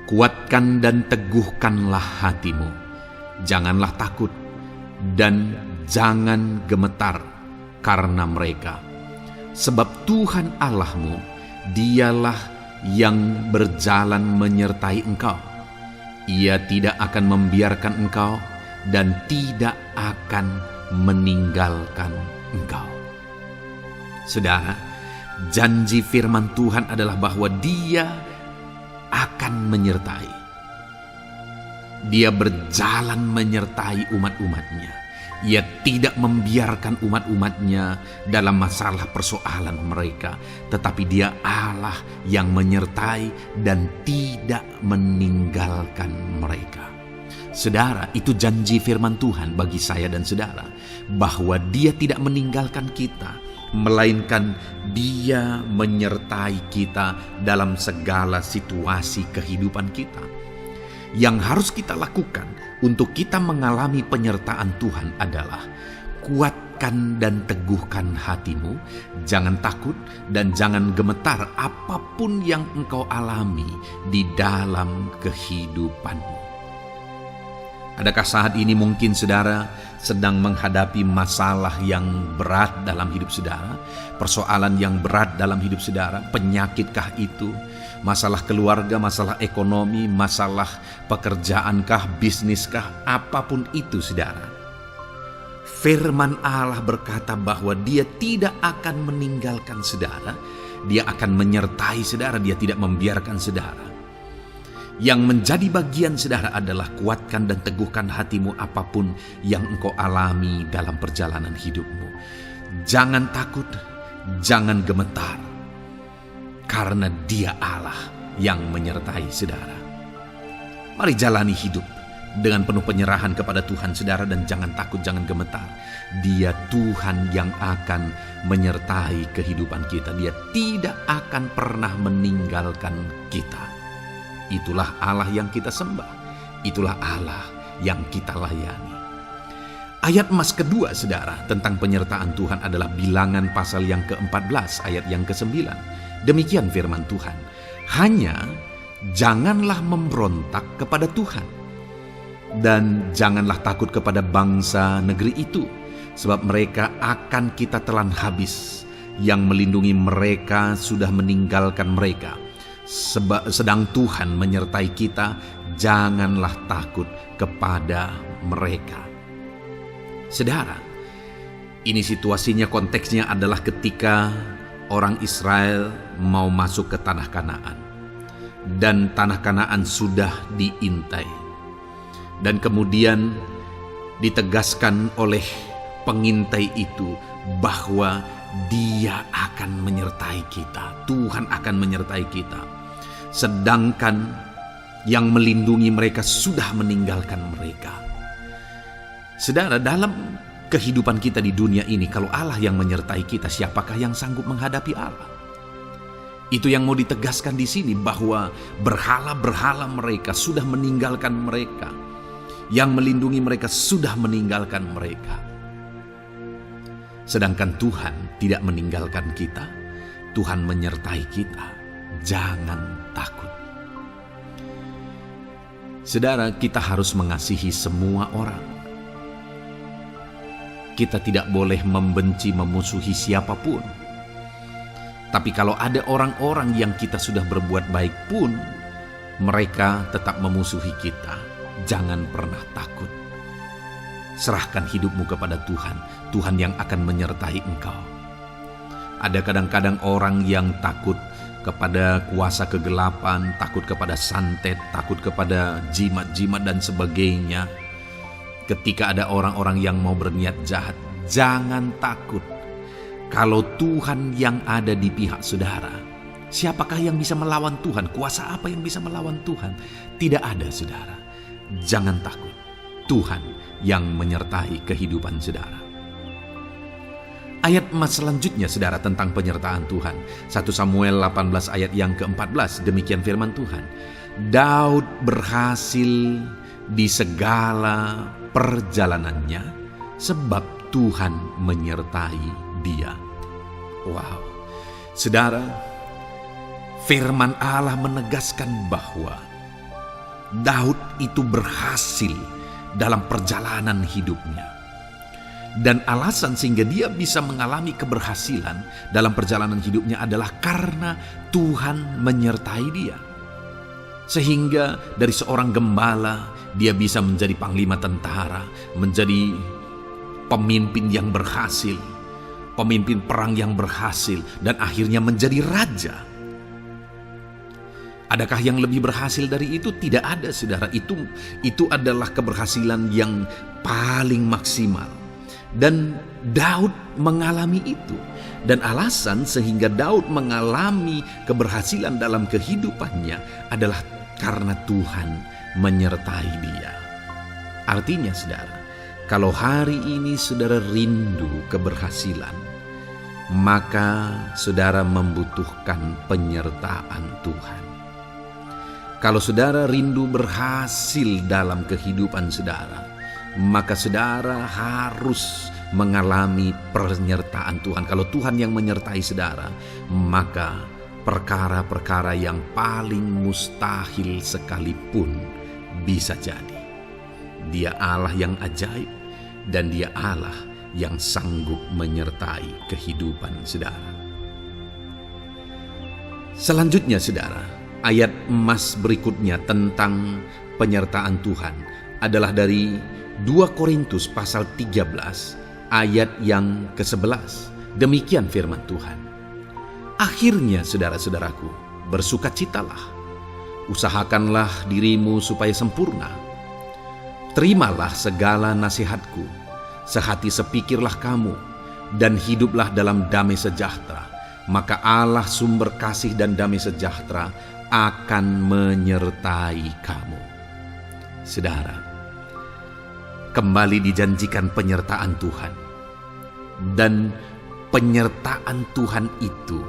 Kuatkan dan teguhkanlah hatimu. Janganlah takut dan jangan gemetar karena mereka. Sebab Tuhan Allahmu, Dialah yang berjalan menyertai engkau. Ia tidak akan membiarkan engkau dan tidak akan meninggalkan engkau. Saudara, janji firman Tuhan adalah bahwa Dia akan menyertai. Dia berjalan menyertai umat-umatnya. Ia tidak membiarkan umat-umatnya dalam masalah persoalan mereka, tetapi Dia Allah yang menyertai dan tidak meninggalkan mereka. Saudara, itu janji firman Tuhan bagi saya dan saudara, bahwa Dia tidak meninggalkan kita, melainkan Dia menyertai kita dalam segala situasi kehidupan kita. Yang harus kita lakukan untuk kita mengalami penyertaan Tuhan adalah kuatkan dan teguhkan hatimu, jangan takut dan jangan gemetar apapun yang engkau alami di dalam kehidupanmu. Adakah saat ini mungkin saudara sedang menghadapi masalah yang berat dalam hidup saudara? Persoalan yang berat dalam hidup saudara? Penyakitkah itu? Masalah keluarga, masalah ekonomi, masalah pekerjaankah, bisniskah? Apapun itu saudara. Firman Allah berkata bahwa Dia tidak akan meninggalkan saudara. Dia akan menyertai saudara, Dia tidak membiarkan saudara. Yang menjadi bagian saudara adalah kuatkan dan teguhkan hatimu apapun yang engkau alami dalam perjalanan hidupmu. Jangan takut, jangan gemetar, karena Dia Allah yang menyertai saudara. Mari jalani hidup dengan penuh penyerahan kepada Tuhan saudara, dan jangan takut, jangan gemetar. Dia Tuhan yang akan menyertai kehidupan kita. Dia tidak akan pernah meninggalkan kita. Itulah Allah yang kita sembah. Itulah Allah yang kita layani. Ayat emas kedua saudara tentang penyertaan Tuhan adalah Bilangan pasal yang ke-14 ayat yang ke-9. Demikian firman Tuhan. Hanya janganlah memberontak kepada Tuhan, dan janganlah takut kepada bangsa negeri itu, sebab mereka akan kita telan habis. Yang melindungi mereka sudah meninggalkan mereka. Sedang Tuhan menyertai kita, janganlah takut kepada mereka. Saudara, ini situasinya, konteksnya adalah ketika orang Israel mau masuk ke tanah Kanaan. Dan tanah Kanaan sudah diintai. Dan kemudian ditegaskan oleh pengintai itu bahwa Dia akan menyertai kita. Tuhan akan menyertai kita. Sedangkan yang melindungi mereka sudah meninggalkan mereka. Saudara, dalam kehidupan kita di dunia ini, kalau Allah yang menyertai kita, siapakah yang sanggup menghadapi Allah? Itu yang mau ditegaskan di sini, bahwa berhala-berhala mereka sudah meninggalkan mereka. Yang melindungi mereka sudah meninggalkan mereka. Sedangkan Tuhan tidak meninggalkan kita. Tuhan menyertai kita. Jangan takut. Saudara, kita harus mengasihi semua orang. Kita tidak boleh membenci, memusuhi siapapun. Tapi kalau ada orang-orang yang kita sudah berbuat baik pun, mereka tetap memusuhi kita, jangan pernah takut. Serahkan hidupmu kepada Tuhan. Tuhan yang akan menyertai engkau. Ada kadang-kadang orang yang takut kepada kuasa kegelapan, takut kepada santet, takut kepada jimat-jimat dan sebagainya. Ketika ada orang-orang yang mau berniat jahat, jangan takut. Kalau Tuhan yang ada di pihak saudara, siapakah yang bisa melawan Tuhan? Kuasa apa yang bisa melawan Tuhan? Tidak ada, saudara. Jangan takut. Tuhan yang menyertai kehidupan saudara. Ayat emas selanjutnya saudara tentang penyertaan Tuhan. 1 Samuel 18 ayat yang ke-14, demikian firman Tuhan. Daud berhasil di segala perjalanannya sebab Tuhan menyertai dia. Wow. Saudara, firman Allah menegaskan bahwa Daud itu berhasil dalam perjalanan hidupnya. Dan alasan sehingga dia bisa mengalami keberhasilan dalam perjalanan hidupnya adalah karena Tuhan menyertai dia. Sehingga dari seorang gembala, dia bisa menjadi panglima tentara, menjadi pemimpin yang berhasil, pemimpin perang yang berhasil, dan akhirnya menjadi raja. Adakah yang lebih berhasil dari itu? Tidak ada, saudara. Itu adalah keberhasilan yang paling maksimal. Dan Daud mengalami itu. Dan alasan sehingga Daud mengalami keberhasilan dalam kehidupannya adalah karena Tuhan menyertai dia. Artinya saudara, kalau hari ini saudara rindu keberhasilan, maka saudara membutuhkan penyertaan Tuhan. Kalau saudara rindu berhasil dalam kehidupan saudara, maka saudara harus mengalami penyertaan Tuhan. Kalau Tuhan yang menyertai saudara, maka perkara-perkara yang paling mustahil sekalipun bisa jadi. Dia Allah yang ajaib dan Dia Allah yang sanggup menyertai kehidupan saudara. Selanjutnya saudara, ayat emas berikutnya tentang penyertaan Tuhan adalah dari 2 Korintus pasal 13 ayat yang ke-11. Demikian firman Tuhan. Akhirnya saudara-saudaraku, bersukacitalah, usahakanlah dirimu supaya sempurna. Terimalah segala nasihatku, sehati sepikirlah kamu, dan hiduplah dalam damai sejahtera. Maka Allah sumber kasih dan damai sejahtera akan menyertai kamu. Saudara, kembali dijanjikan penyertaan Tuhan. Dan penyertaan Tuhan itu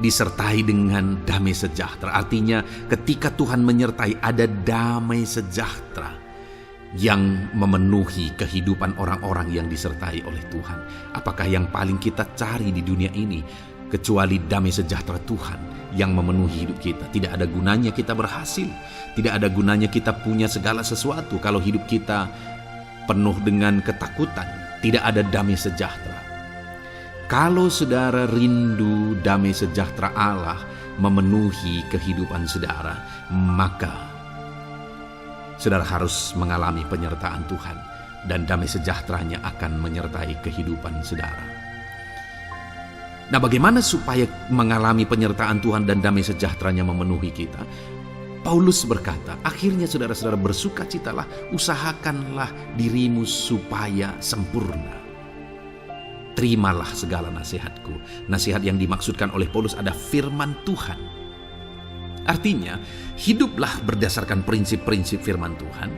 disertai dengan damai sejahtera. Artinya ketika Tuhan menyertai, ada damai sejahtera yang memenuhi kehidupan orang-orang yang disertai oleh Tuhan. Apakah yang paling kita cari di dunia ini kecuali damai sejahtera Tuhan yang memenuhi hidup kita? Tidak ada gunanya kita berhasil, tidak ada gunanya kita punya segala sesuatu kalau hidup kita penuh dengan ketakutan, tidak ada damai sejahtera. Kalau saudara rindu damai sejahtera Allah memenuhi kehidupan saudara, maka saudara harus mengalami penyertaan Tuhan, dan damai sejahteranya akan menyertai kehidupan saudara. Nah, bagaimana supaya mengalami penyertaan Tuhan dan damai sejahteranya memenuhi kita? Paulus berkata, akhirnya saudara-saudara bersukacitalah, usahakanlah dirimu supaya sempurna. Terimalah segala nasihatku. Nasihat yang dimaksudkan oleh Paulus ada firman Tuhan. Artinya, hiduplah berdasarkan prinsip-prinsip firman Tuhan.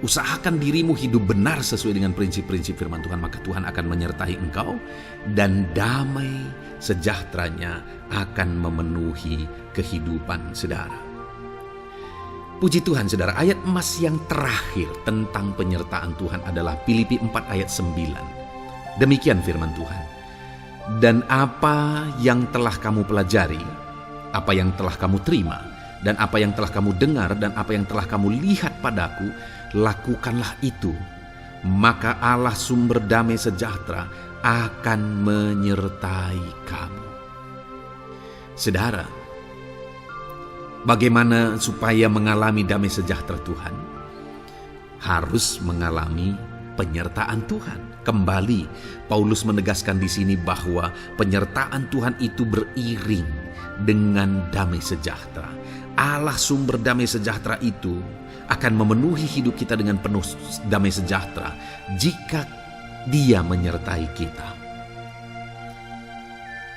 Usahakan dirimu hidup benar sesuai dengan prinsip-prinsip firman Tuhan, maka Tuhan akan menyertai engkau dan damai sejahteranya akan memenuhi kehidupan saudara. Puji Tuhan saudara, ayat emas yang terakhir tentang penyertaan Tuhan adalah Filipi 4 ayat 9. Demikian firman Tuhan. Dan apa yang telah kamu pelajari, apa yang telah kamu terima, dan apa yang telah kamu dengar, dan apa yang telah kamu lihat padaku, lakukanlah itu. Maka Allah sumber damai sejahtera akan menyertai kamu. Saudara, bagaimana supaya mengalami damai sejahtera Tuhan? Harus mengalami penyertaan Tuhan. Kembali, Paulus menegaskan di sini bahwa penyertaan Tuhan itu beriring dengan damai sejahtera. Allah sumber damai sejahtera itu akan memenuhi hidup kita dengan penuh damai sejahtera jika Dia menyertai kita.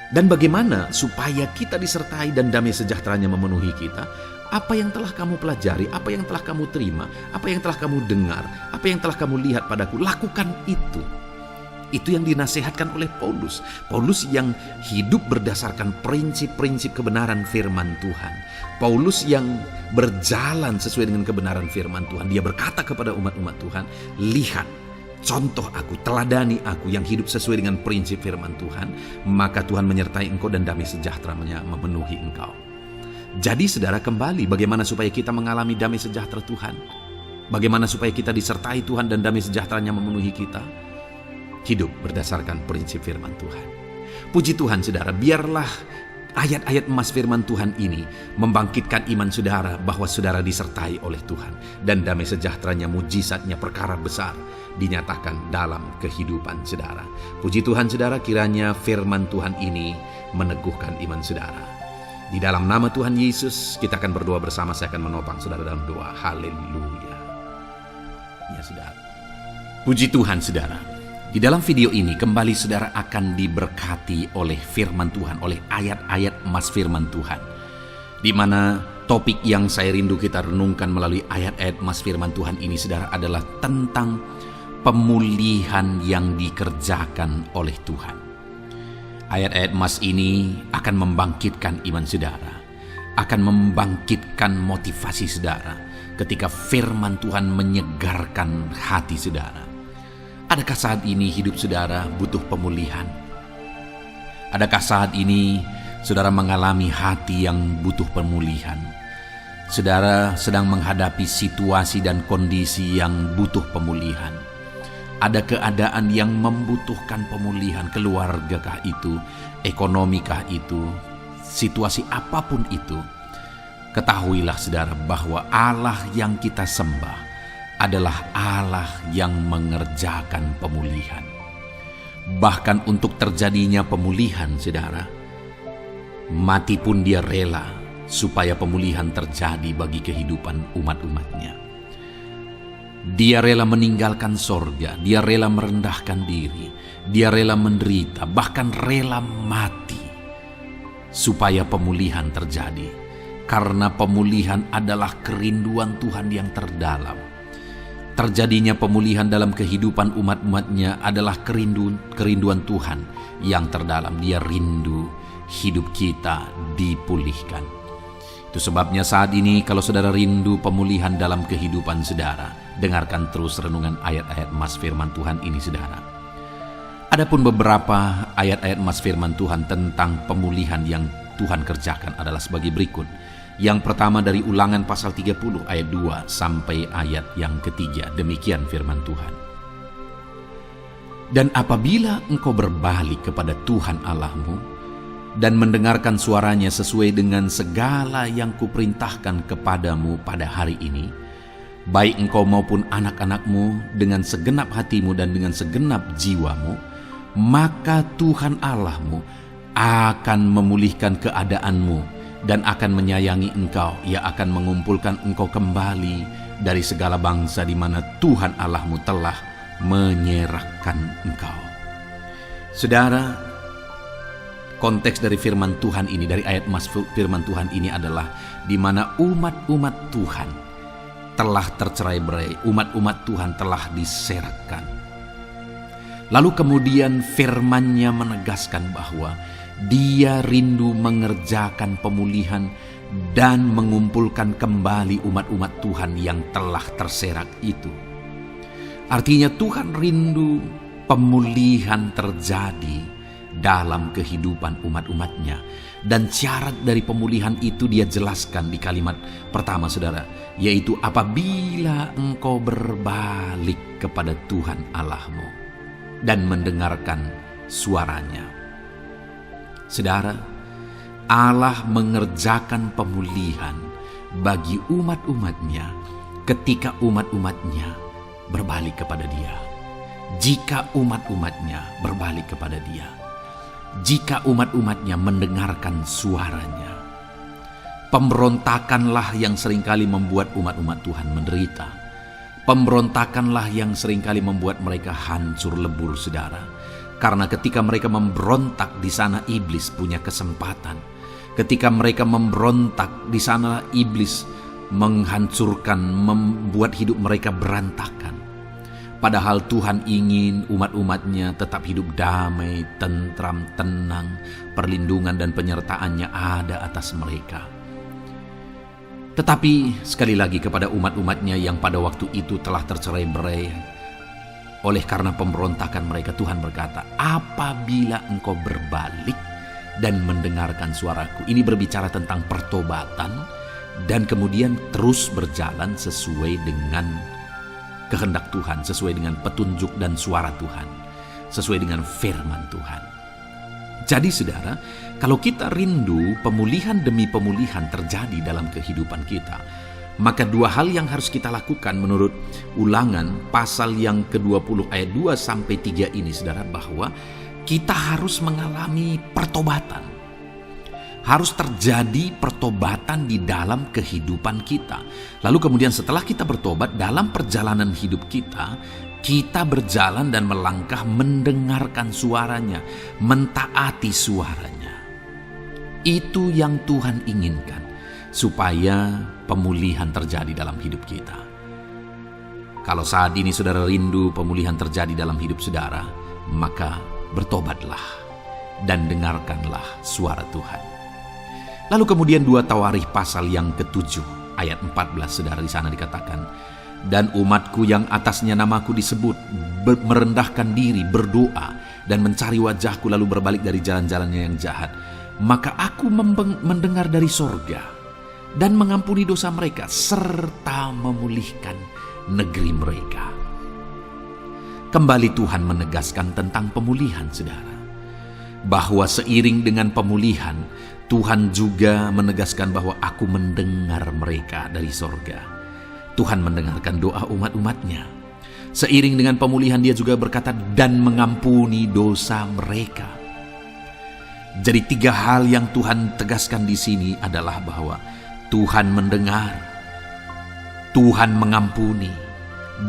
Dan bagaimana supaya kita disertai dan damai sejahteranya memenuhi kita? Apa yang telah kamu pelajari, apa yang telah kamu terima, apa yang telah kamu dengar, apa yang telah kamu lihat padaku, lakukan itu. Itu yang dinasihatkan oleh Paulus. Paulus yang hidup berdasarkan prinsip-prinsip kebenaran firman Tuhan. Paulus yang berjalan sesuai dengan kebenaran firman Tuhan. Dia berkata kepada umat-umat Tuhan, lihat, contoh aku, teladani aku yang hidup sesuai dengan prinsip firman Tuhan, maka Tuhan menyertai engkau dan damai sejahteranya memenuhi engkau. Jadi saudara, kembali bagaimana supaya kita mengalami damai sejahtera Tuhan? Bagaimana supaya kita disertai Tuhan dan damai sejahteranya memenuhi kita? Hidup berdasarkan prinsip firman Tuhan. Puji Tuhan saudara, biarlah ayat-ayat emas firman Tuhan ini membangkitkan iman saudara bahwa saudara disertai oleh Tuhan. Dan damai sejahteranya, mujizatnya, perkara besar dinyatakan dalam kehidupan saudara. Puji Tuhan saudara, kiranya firman Tuhan ini meneguhkan iman saudara. Di dalam nama Tuhan Yesus, kita akan berdoa bersama. Saya akan menopang saudara dalam doa. Haleluya. Ya saudara. Puji Tuhan saudara. Di dalam video ini kembali saudara akan diberkati oleh firman Tuhan, oleh ayat-ayat emas firman Tuhan. Di mana topik yang saya rindu kita renungkan melalui ayat-ayat emas firman Tuhan ini saudara adalah tentang pemulihan yang dikerjakan oleh Tuhan. Ayat-ayat emas ini akan membangkitkan iman saudara, akan membangkitkan motivasi saudara ketika firman Tuhan menyegarkan hati saudara. Adakah saat ini hidup saudara butuh pemulihan? Adakah saat ini saudara mengalami hati yang butuh pemulihan? Saudara sedang menghadapi situasi dan kondisi yang butuh pemulihan. Ada keadaan yang membutuhkan pemulihan, keluargakah itu, ekonomikah itu, situasi apapun itu. Ketahuilah saudara bahwa Allah yang kita sembah adalah Allah yang mengerjakan pemulihan. Bahkan untuk terjadinya pemulihan saudara, mati pun dia rela supaya pemulihan terjadi bagi kehidupan umat-umatnya. Dia rela meninggalkan sorga, dia rela merendahkan diri, dia rela menderita, bahkan rela mati supaya pemulihan terjadi. Karena pemulihan adalah kerinduan Tuhan yang terdalam. Terjadinya pemulihan dalam kehidupan umat-umatnya adalah kerinduan Tuhan yang terdalam. Dia rindu hidup kita dipulihkan. Itu sebabnya saat ini kalau saudara rindu pemulihan dalam kehidupan saudara, dengarkan terus renungan ayat-ayat mas firman Tuhan ini saudara. Adapun beberapa ayat-ayat mas firman Tuhan tentang pemulihan yang Tuhan kerjakan adalah sebagai berikut. Yang pertama dari Ulangan pasal 30 ayat 2 sampai ayat yang ketiga. Demikian firman Tuhan. Dan apabila engkau berbalik kepada Tuhan Allahmu dan mendengarkan suaranya sesuai dengan segala yang kuperintahkan kepadamu pada hari ini, baik engkau maupun anak-anakmu dengan segenap hatimu dan dengan segenap jiwamu, maka Tuhan Allahmu akan memulihkan keadaanmu dan akan menyayangi engkau. Ia akan mengumpulkan engkau kembali dari segala bangsa di mana Tuhan Allahmu telah menyerahkan engkau. Saudara, konteks dari firman Tuhan ini, dari ayat mas firman Tuhan ini adalah di mana umat-umat Tuhan telah tercerai-berai, umat-umat Tuhan telah diserakkan. Lalu kemudian firman-Nya menegaskan bahwa Dia rindu mengerjakan pemulihan dan mengumpulkan kembali umat-umat Tuhan yang telah terserak itu. Artinya Tuhan rindu pemulihan terjadi dalam kehidupan umat-umatnya. Dan syarat dari pemulihan itu dia jelaskan di kalimat pertama saudara, yaitu apabila engkau berbalik kepada Tuhan Allahmu dan mendengarkan suaranya. Saudara, Allah mengerjakan pemulihan bagi umat-umatnya ketika umat-umatnya berbalik kepada Dia. Jika umat-umatnya berbalik kepada Dia, jika umat-umatnya mendengarkan suaranya. Pemberontakanlah yang seringkali membuat umat-umat Tuhan menderita. Pemberontakanlah yang seringkali membuat mereka hancur lebur saudara. Karena ketika mereka memberontak di sana iblis punya kesempatan. Ketika mereka memberontak di sana iblis menghancurkan, membuat hidup mereka berantakan. Padahal Tuhan ingin umat-umatnya tetap hidup damai, tentram, tenang, perlindungan dan penyertaan-Nya ada atas mereka. Tetapi sekali lagi kepada umat-umatnya yang pada waktu itu telah tercerai-berai oleh karena pemberontakan mereka, Tuhan berkata, apabila engkau berbalik dan mendengarkan suaraku. Ini berbicara tentang pertobatan dan kemudian terus berjalan sesuai dengan kehendak Tuhan, sesuai dengan petunjuk dan suara Tuhan, sesuai dengan firman Tuhan. Jadi saudara, kalau kita rindu pemulihan demi pemulihan terjadi dalam kehidupan kita, maka dua hal yang harus kita lakukan menurut Ulangan pasal yang ke-20 ayat 2 sampai 3 ini saudara, bahwa kita harus mengalami pertobatan. Harus terjadi pertobatan di dalam kehidupan kita. Lalu kemudian setelah kita bertobat, dalam perjalanan hidup kita, kita berjalan dan melangkah mendengarkan suaranya, mentaati suaranya. Itu yang Tuhan inginkan, supaya pemulihan terjadi dalam hidup kita. Kalau saat ini saudara rindu pemulihan terjadi dalam hidup saudara, maka bertobatlah dan dengarkanlah suara Tuhan. Lalu kemudian 2 Tawarikh pasal yang ke-7 ayat 14 saudara, di sana dikatakan, dan umatku yang atasnya namaku disebut merendahkan diri, berdoa dan mencari wajahku lalu berbalik dari jalan-jalannya yang jahat, maka aku mendengar dari sorga dan mengampuni dosa mereka, serta memulihkan negeri mereka. Kembali Tuhan menegaskan tentang pemulihan, saudara. Bahwa seiring dengan pemulihan, Tuhan juga menegaskan bahwa aku mendengar mereka dari sorga. Tuhan mendengarkan doa umat-umatnya. Seiring dengan pemulihan dia juga berkata, dan mengampuni dosa mereka. Jadi 3 hal yang Tuhan tegaskan di sini adalah bahwa Tuhan mendengar, Tuhan mengampuni,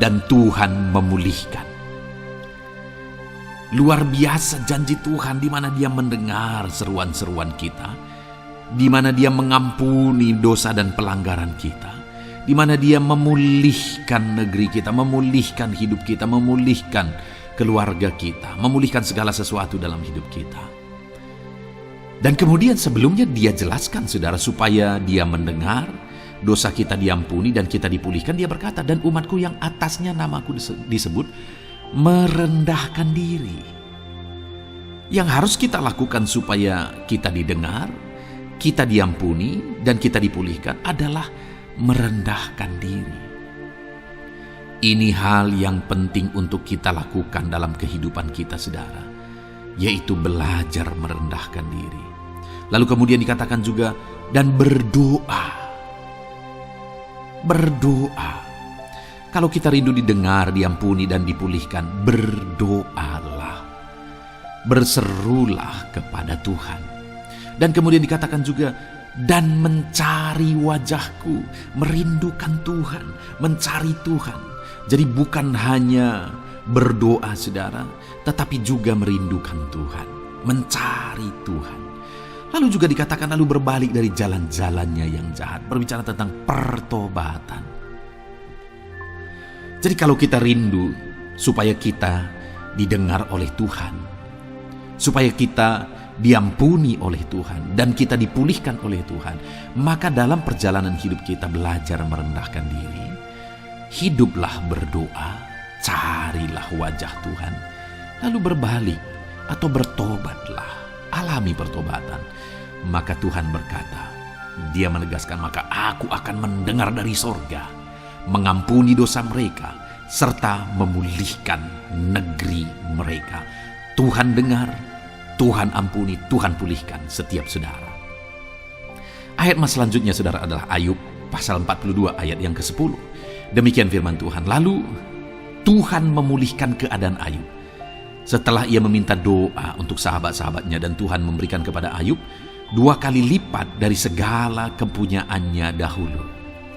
dan Tuhan memulihkan. Luar biasa janji Tuhan di mana Dia mendengar seruan-seruan kita, di mana Dia mengampuni dosa dan pelanggaran kita, di mana Dia memulihkan negeri kita, memulihkan hidup kita, memulihkan keluarga kita, memulihkan segala sesuatu dalam hidup kita. Dan kemudian sebelumnya Dia jelaskan, saudara, supaya Dia mendengar, dosa kita diampuni dan kita dipulihkan. Dia berkata, dan umatku yang atasnya namaku disebut, merendahkan diri. Yang harus kita lakukan supaya kita didengar, kita diampuni, dan kita dipulihkan adalah merendahkan diri. Ini hal yang penting untuk kita lakukan dalam kehidupan kita, saudara, yaitu belajar merendahkan diri. Lalu kemudian dikatakan juga, dan berdoa. Berdoa. Kalau kita rindu didengar, diampuni, dan dipulihkan, berdoalah. Berserulah kepada Tuhan. Dan kemudian dikatakan juga, dan mencari wajahku, merindukan Tuhan, mencari Tuhan. Jadi bukan hanya berdoa, saudara, tetapi juga merindukan Tuhan, mencari Tuhan. Lalu juga dikatakan, lalu berbalik dari jalan-jalannya yang jahat. Berbicara tentang pertobatan. Jadi kalau kita rindu supaya kita didengar oleh Tuhan, supaya kita diampuni oleh Tuhan, dan kita dipulihkan oleh Tuhan, maka dalam perjalanan hidup kita belajar merendahkan diri. Hiduplah berdoa, carilah wajah Tuhan, lalu berbalik atau bertobatlah. Alami pertobatan. Maka Tuhan berkata, Dia menegaskan, maka aku akan mendengar dari sorga, mengampuni dosa mereka, serta memulihkan negeri mereka. Tuhan dengar, Tuhan ampuni, Tuhan pulihkan setiap saudara. Ayat mas selanjutnya, saudara, adalah Ayub pasal 42 ayat yang ke-10. Demikian firman Tuhan. Lalu Tuhan memulihkan keadaan Ayub setelah ia meminta doa untuk sahabat-sahabatnya, dan Tuhan memberikan kepada Ayub 2 kali lipat dari segala kepunyaannya dahulu.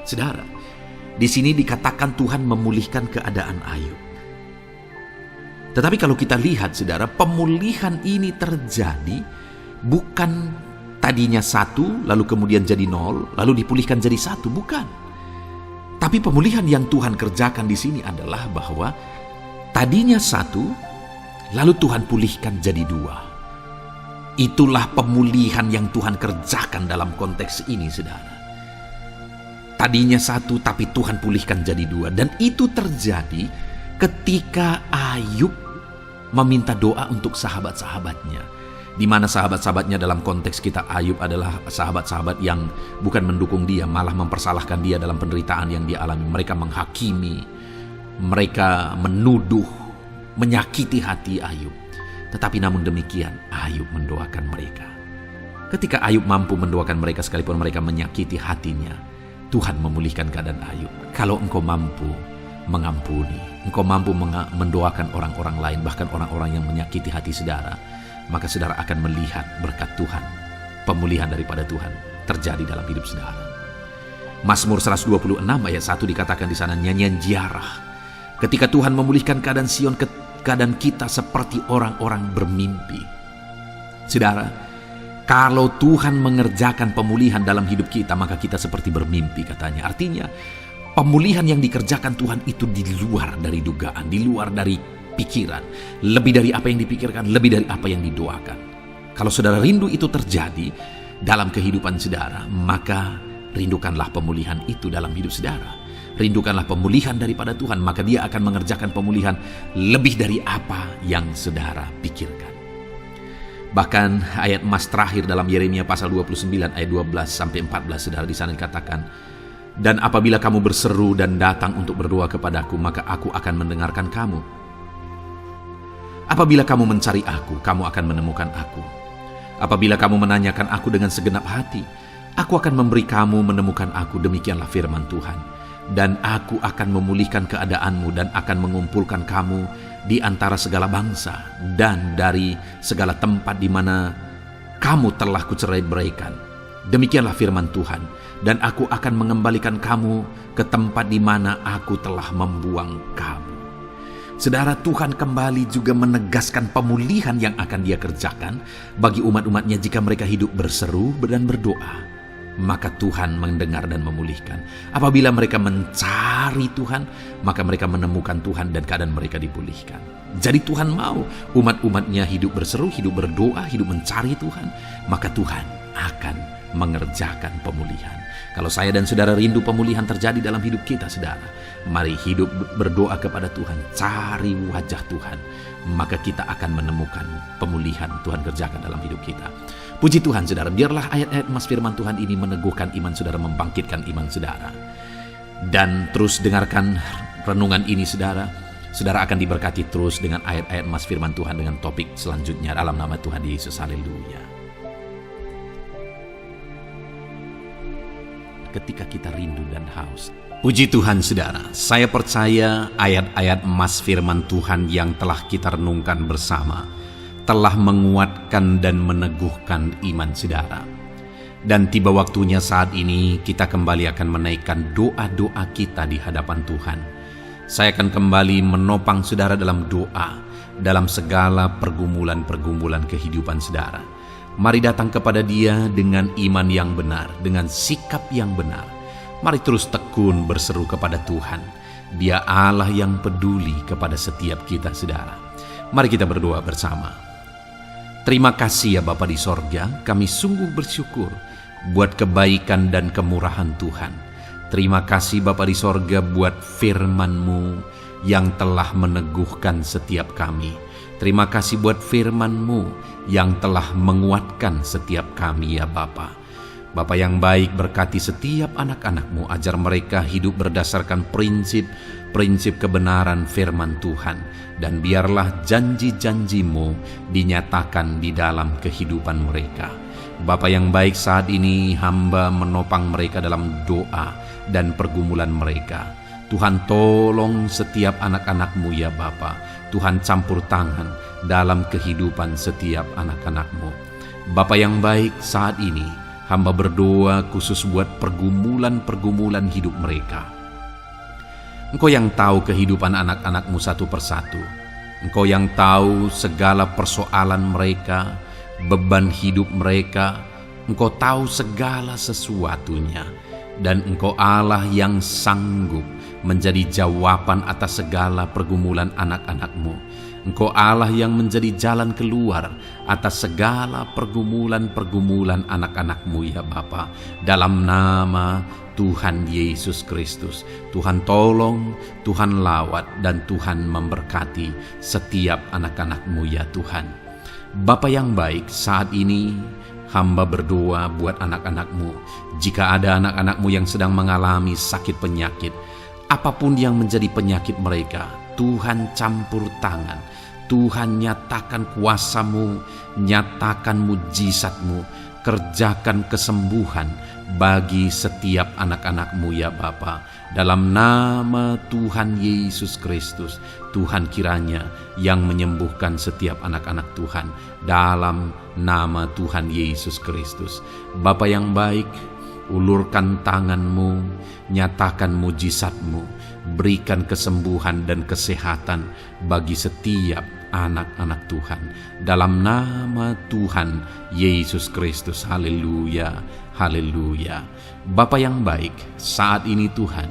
Saudara, di sini dikatakan Tuhan memulihkan keadaan Ayub. Tetapi kalau kita lihat, saudara, pemulihan ini terjadi bukan tadinya 1, lalu kemudian jadi 0, lalu dipulihkan jadi 1, bukan. Tapi pemulihan yang Tuhan kerjakan di sini adalah bahwa tadinya 1, lalu Tuhan pulihkan jadi 2. Itulah pemulihan yang Tuhan kerjakan dalam konteks ini, saudara. Tadinya 1, tapi Tuhan pulihkan jadi 2. Dan itu terjadi ketika Ayub meminta doa untuk sahabat-sahabatnya. Di mana sahabat-sahabatnya dalam konteks kita, Ayub adalah sahabat-sahabat yang bukan mendukung dia, malah mempersalahkan dia dalam penderitaan yang dia alami. Mereka menghakimi, mereka menuduh, menyakiti hati Ayub. Tetapi namun demikian, Ayub mendoakan mereka. Ketika Ayub mampu mendoakan mereka sekalipun mereka menyakiti hatinya, Tuhan memulihkan keadaan Ayub. Kalau engkau mampu mengampuni, engkau mampu mendoakan orang-orang lain, bahkan orang-orang yang menyakiti hati saudara, maka saudara akan melihat berkat Tuhan, pemulihan daripada Tuhan terjadi dalam hidup saudara. Mazmur 126 ayat 1 dikatakan di sana, nyanyian ziarah. Ketika Tuhan memulihkan keadaan Sion, keadaan kita seperti orang-orang bermimpi. Saudara, kalau Tuhan mengerjakan pemulihan dalam hidup kita, maka kita seperti bermimpi, katanya. Artinya, pemulihan yang dikerjakan Tuhan itu di luar dari dugaan, di luar dari pikiran, lebih dari apa yang dipikirkan, lebih dari apa yang didoakan. Kalau saudara rindu itu terjadi dalam kehidupan saudara, maka rindukanlah pemulihan itu dalam hidup saudara. Rindukanlah pemulihan daripada Tuhan, maka Dia akan mengerjakan pemulihan lebih dari apa yang saudara pikirkan. Bahkan ayat emas terakhir dalam Yeremia pasal 29 ayat 12 sampai 14, saudara, di sana dikatakan, "Dan apabila kamu berseru dan datang untuk berdoa kepadaku, maka aku akan mendengarkan kamu. Apabila kamu mencari aku, kamu akan menemukan aku. Apabila kamu menanyakan aku dengan segenap hati, aku akan memberi kamu menemukan aku, demikianlah firman Tuhan. Dan aku akan memulihkan keadaanmu dan akan mengumpulkan kamu di antara segala bangsa dan dari segala tempat di mana kamu telah kucerai-beraikan. Demikianlah firman Tuhan. Dan aku akan mengembalikan kamu ke tempat di mana aku telah membuang kamu." Saudara, Tuhan kembali juga menegaskan pemulihan yang akan Dia kerjakan bagi umat-umatnya jika mereka hidup berseru dan berdoa. Maka Tuhan mendengar dan memulihkan. Apabila mereka mencari Tuhan, maka mereka menemukan Tuhan dan keadaan mereka dipulihkan. Jadi Tuhan mau umat-umatnya hidup berseru, hidup berdoa, hidup mencari Tuhan, maka Tuhan akan mengerjakan pemulihan. Kalau saya dan saudara rindu pemulihan terjadi dalam hidup kita, saudara, mari hidup berdoa kepada Tuhan, cari wajah Tuhan, maka kita akan menemukan pemulihan Tuhan kerjakan dalam hidup kita. Puji Tuhan, saudara, biarlah ayat-ayat emas firman Tuhan ini meneguhkan iman saudara, membangkitkan iman saudara. Dan terus dengarkan renungan ini, saudara. Saudara akan diberkati terus dengan ayat-ayat emas firman Tuhan dengan topik selanjutnya dalam nama Tuhan Yesus. Haleluya. Ketika kita rindu dan haus. Puji Tuhan, saudara, saya percaya ayat-ayat emas firman Tuhan yang telah kita renungkan bersama telah menguatkan dan meneguhkan iman saudara. Dan tiba waktunya saat ini kita kembali akan menaikkan doa-doa kita di hadapan Tuhan. Saya akan kembali menopang saudara dalam doa, dalam segala pergumulan-pergumulan kehidupan saudara. Mari datang kepada Dia dengan iman yang benar, dengan sikap yang benar. Mari terus tekun berseru kepada Tuhan. Dia Allah yang peduli kepada setiap kita, saudara. Mari kita berdoa bersama. Terima kasih ya Bapa di sorga, kami sungguh bersyukur buat kebaikan dan kemurahan Tuhan. Terima kasih Bapa di sorga buat firman-Mu yang telah meneguhkan setiap kami. Terima kasih buat firman-Mu yang telah menguatkan setiap kami ya Bapa. Bapa yang baik, berkati setiap anak-anak-Mu, ajar mereka hidup berdasarkan prinsip kebenaran firman Tuhan. Dan biarlah janji-janji-Mu dinyatakan di dalam kehidupan mereka. Bapa yang baik, saat ini hamba menopang mereka dalam doa dan pergumulan mereka. Tuhan tolong setiap anak-anak-Mu ya Bapa. Tuhan campur tangan dalam kehidupan setiap anak-anak-Mu. Bapa yang baik, saat ini hamba berdoa khusus buat pergumulan-pergumulan hidup mereka. Engkau yang tahu kehidupan anak-anak-Mu satu persatu. Engkau yang tahu segala persoalan mereka, beban hidup mereka. Engkau tahu segala sesuatunya. Dan Engkau Allah yang sanggup menjadi jawaban atas segala pergumulan anak-anak-Mu. Engkau Allah yang menjadi jalan keluar atas segala pergumulan-pergumulan anak-anak-Mu ya Bapa. Dalam nama Tuhan Yesus Kristus, Tuhan tolong, Tuhan lawat, dan Tuhan memberkati setiap anak-anak-Mu ya Tuhan. Bapa yang baik, saat ini hamba berdoa buat anak-anak-Mu. Jika ada anak-anak-Mu yang sedang mengalami sakit penyakit, apapun yang menjadi penyakit mereka, Tuhan campur tangan. Tuhan nyatakan kuasa-Mu, nyatakan mujizat-Mu, kerjakan kesembuhan bagi setiap anak-anak-Mu ya Bapa. Dalam nama Tuhan Yesus Kristus, Tuhan kiranya yang menyembuhkan setiap anak-anak Tuhan. Dalam nama Tuhan Yesus Kristus. Bapa yang baik, ulurkan tangan-Mu, nyatakan mujizat-Mu, berikan kesembuhan dan kesehatan bagi setiap anak-anak Tuhan. Dalam nama Tuhan Yesus Kristus. Haleluya, haleluya. Bapa yang baik, saat ini Tuhan,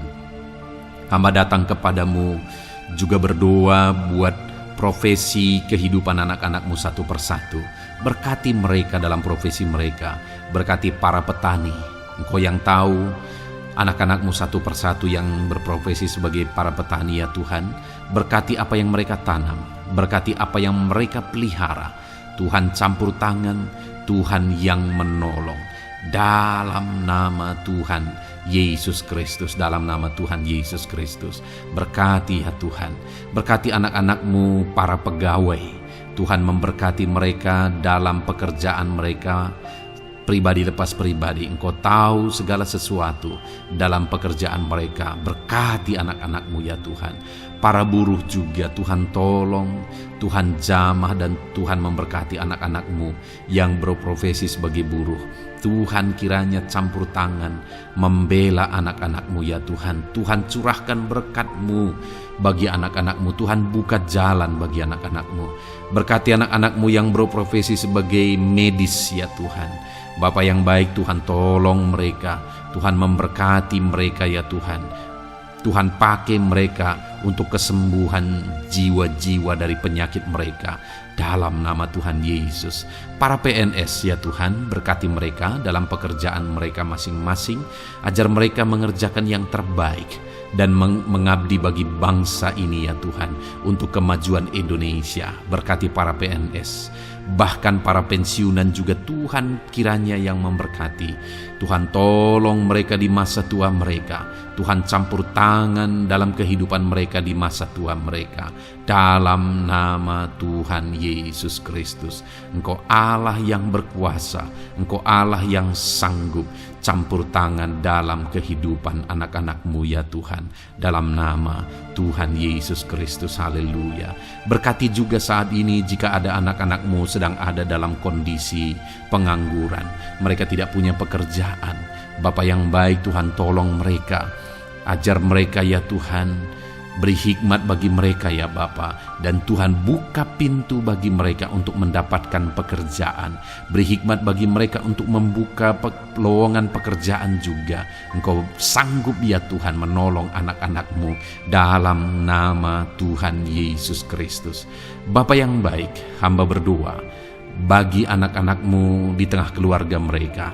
hamba datang kepadamu juga berdoa buat profesi kehidupan anak-anak-Mu satu persatu. Berkati mereka dalam profesi mereka. Berkati para petani. Engkau yang tahu anak-anak-Mu satu persatu yang berprofesi sebagai para petani ya Tuhan. Berkati apa yang mereka tanam, berkati apa yang mereka pelihara. Tuhan campur tangan, Tuhan yang menolong. Dalam nama Tuhan Yesus Kristus, dalam nama Tuhan Yesus Kristus. Berkati ya Tuhan, berkati anak-anak-Mu para pegawai. Tuhan memberkati mereka dalam pekerjaan mereka, pribadi lepas pribadi. Engkau tahu segala sesuatu dalam pekerjaan mereka. Berkati anak-anak-Mu ya Tuhan. Para buruh juga Tuhan tolong, Tuhan jamah, dan Tuhan memberkati anak-anak-Mu yang berprofesi sebagai buruh. Tuhan kiranya campur tangan membela anak-anak-Mu ya Tuhan. Tuhan curahkan berkat-Mu bagi anak-anak-Mu. Tuhan buka jalan bagi anak-anak-Mu. Berkati anak-anak-Mu yang berprofesi sebagai medis ya Tuhan. Bapa yang baik, Tuhan tolong mereka. Tuhan memberkati mereka ya Tuhan. Tuhan pakai mereka untuk kesembuhan jiwa-jiwa dari penyakit mereka. Dalam nama Tuhan Yesus. Para PNS ya Tuhan, berkati mereka dalam pekerjaan mereka masing-masing. Ajar mereka mengerjakan yang terbaik dan mengabdi bagi bangsa ini ya Tuhan, untuk kemajuan Indonesia. Berkati para PNS, bahkan para pensiunan juga Tuhan kiranya yang memberkati. Tuhan tolong mereka di masa tua mereka. Tuhan campur tangan dalam kehidupan mereka di masa tua mereka. Dalam nama Tuhan Yesus Kristus. Engkau Allah yang berkuasa, Engkau Allah yang sanggup. Campur tangan dalam kehidupan anak-anak-Mu ya Tuhan. Dalam nama Tuhan Yesus Kristus, haleluya. Berkati juga saat ini jika ada anak-anak-Mu sedang ada dalam kondisi pengangguran. Mereka tidak punya pekerjaan. Bapa yang baik, Tuhan tolong mereka. Ajar mereka ya Tuhan. Beri hikmat bagi mereka ya Bapa. Dan Tuhan buka pintu bagi mereka untuk mendapatkan pekerjaan. Beri hikmat bagi mereka untuk membuka lowongan pekerjaan juga. Engkau sanggup ya Tuhan menolong anak-anak-Mu dalam nama Tuhan Yesus Kristus. Bapa yang baik, hamba berdoa bagi anak-anak-Mu di tengah keluarga mereka.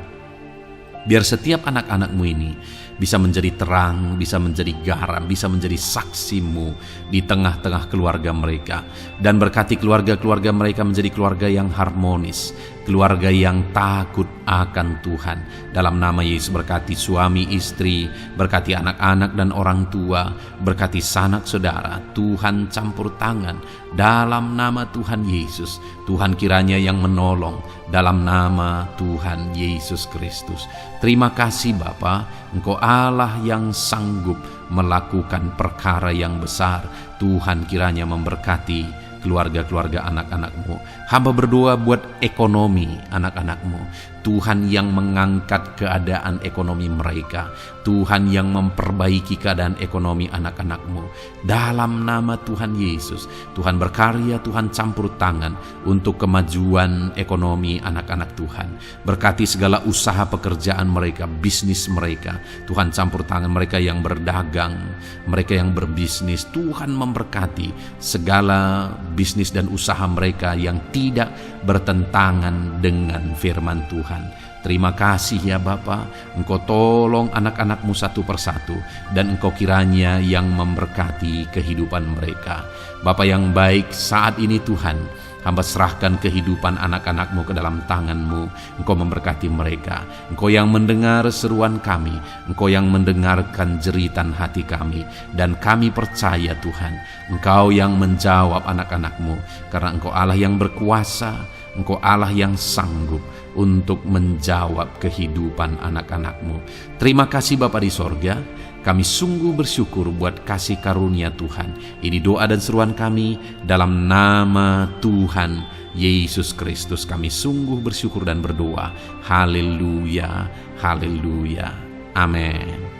Biar setiap anak-anak-Mu ini bisa menjadi terang, bisa menjadi garam, bisa menjadi saksi-Mu di tengah-tengah keluarga mereka. Dan berkati keluarga-keluarga mereka menjadi keluarga yang harmonis, keluarga yang takut akan Tuhan. Dalam nama Yesus, berkati suami istri, berkati anak-anak dan orang tua, berkati sanak saudara. Tuhan campur tangan dalam nama Tuhan Yesus. Tuhan kiranya yang menolong dalam nama Tuhan Yesus Kristus. Terima kasih Bapa, Engkau Allah yang sanggup melakukan perkara yang besar. Tuhan kiranya memberkati keluarga-keluarga anak-anak-Mu. Hamba berdoa buat ekonomi anak-anak-Mu. Tuhan yang mengangkat keadaan ekonomi mereka. Tuhan yang memperbaiki keadaan ekonomi anak-anak-Mu. Dalam nama Tuhan Yesus, Tuhan berkarya, Tuhan campur tangan untuk kemajuan ekonomi anak-anak Tuhan. Berkati segala usaha pekerjaan mereka, bisnis mereka. Tuhan campur tangan mereka yang berdagang, mereka yang berbisnis. Tuhan memberkati segala bisnis dan usaha mereka yang tidak bertentangan dengan firman Tuhan. Terima kasih ya Bapa, Engkau tolong anak-anak-Mu satu persatu, dan Engkau kiranya yang memberkati kehidupan mereka. Bapa yang baik, saat ini Tuhan, hamba serahkan kehidupan anak-anak-Mu ke dalam tangan-Mu. Engkau memberkati mereka. Engkau yang mendengar seruan kami, Engkau yang mendengarkan jeritan hati kami, dan kami percaya Tuhan, Engkau yang menjawab anak-anak-Mu, karena Engkau Allah yang berkuasa, Engkau Allah yang sanggup untuk menjawab kehidupan anak-anak-Mu. Terima kasih Bapa di sorga. Kami sungguh bersyukur buat kasih karunia Tuhan. Ini doa dan seruan kami dalam nama Tuhan Yesus Kristus. Kami sungguh bersyukur dan berdoa. Haleluya, haleluya, amin.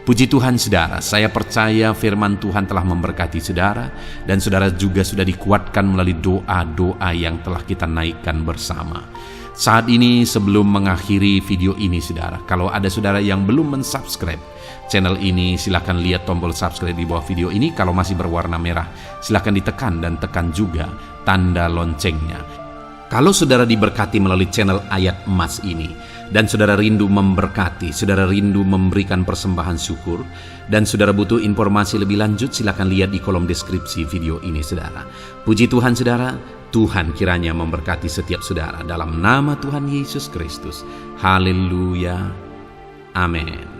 Puji Tuhan saudara, saya percaya firman Tuhan telah memberkati saudara, dan saudara juga sudah dikuatkan melalui doa-doa yang telah kita naikkan bersama. Saat ini sebelum mengakhiri video ini saudara, kalau ada saudara yang belum mensubscribe channel ini, silakan lihat tombol subscribe di bawah video ini. Kalau masih berwarna merah, silakan ditekan dan tekan juga tanda loncengnya. Kalau saudara diberkati melalui channel Ayat Emas ini, dan saudara rindu memberkati, saudara rindu memberikan persembahan syukur, dan saudara butuh informasi lebih lanjut, silakan lihat di kolom deskripsi video ini saudara. Puji Tuhan saudara, Tuhan kiranya memberkati setiap saudara dalam nama Tuhan Yesus Kristus. Haleluya. Amin.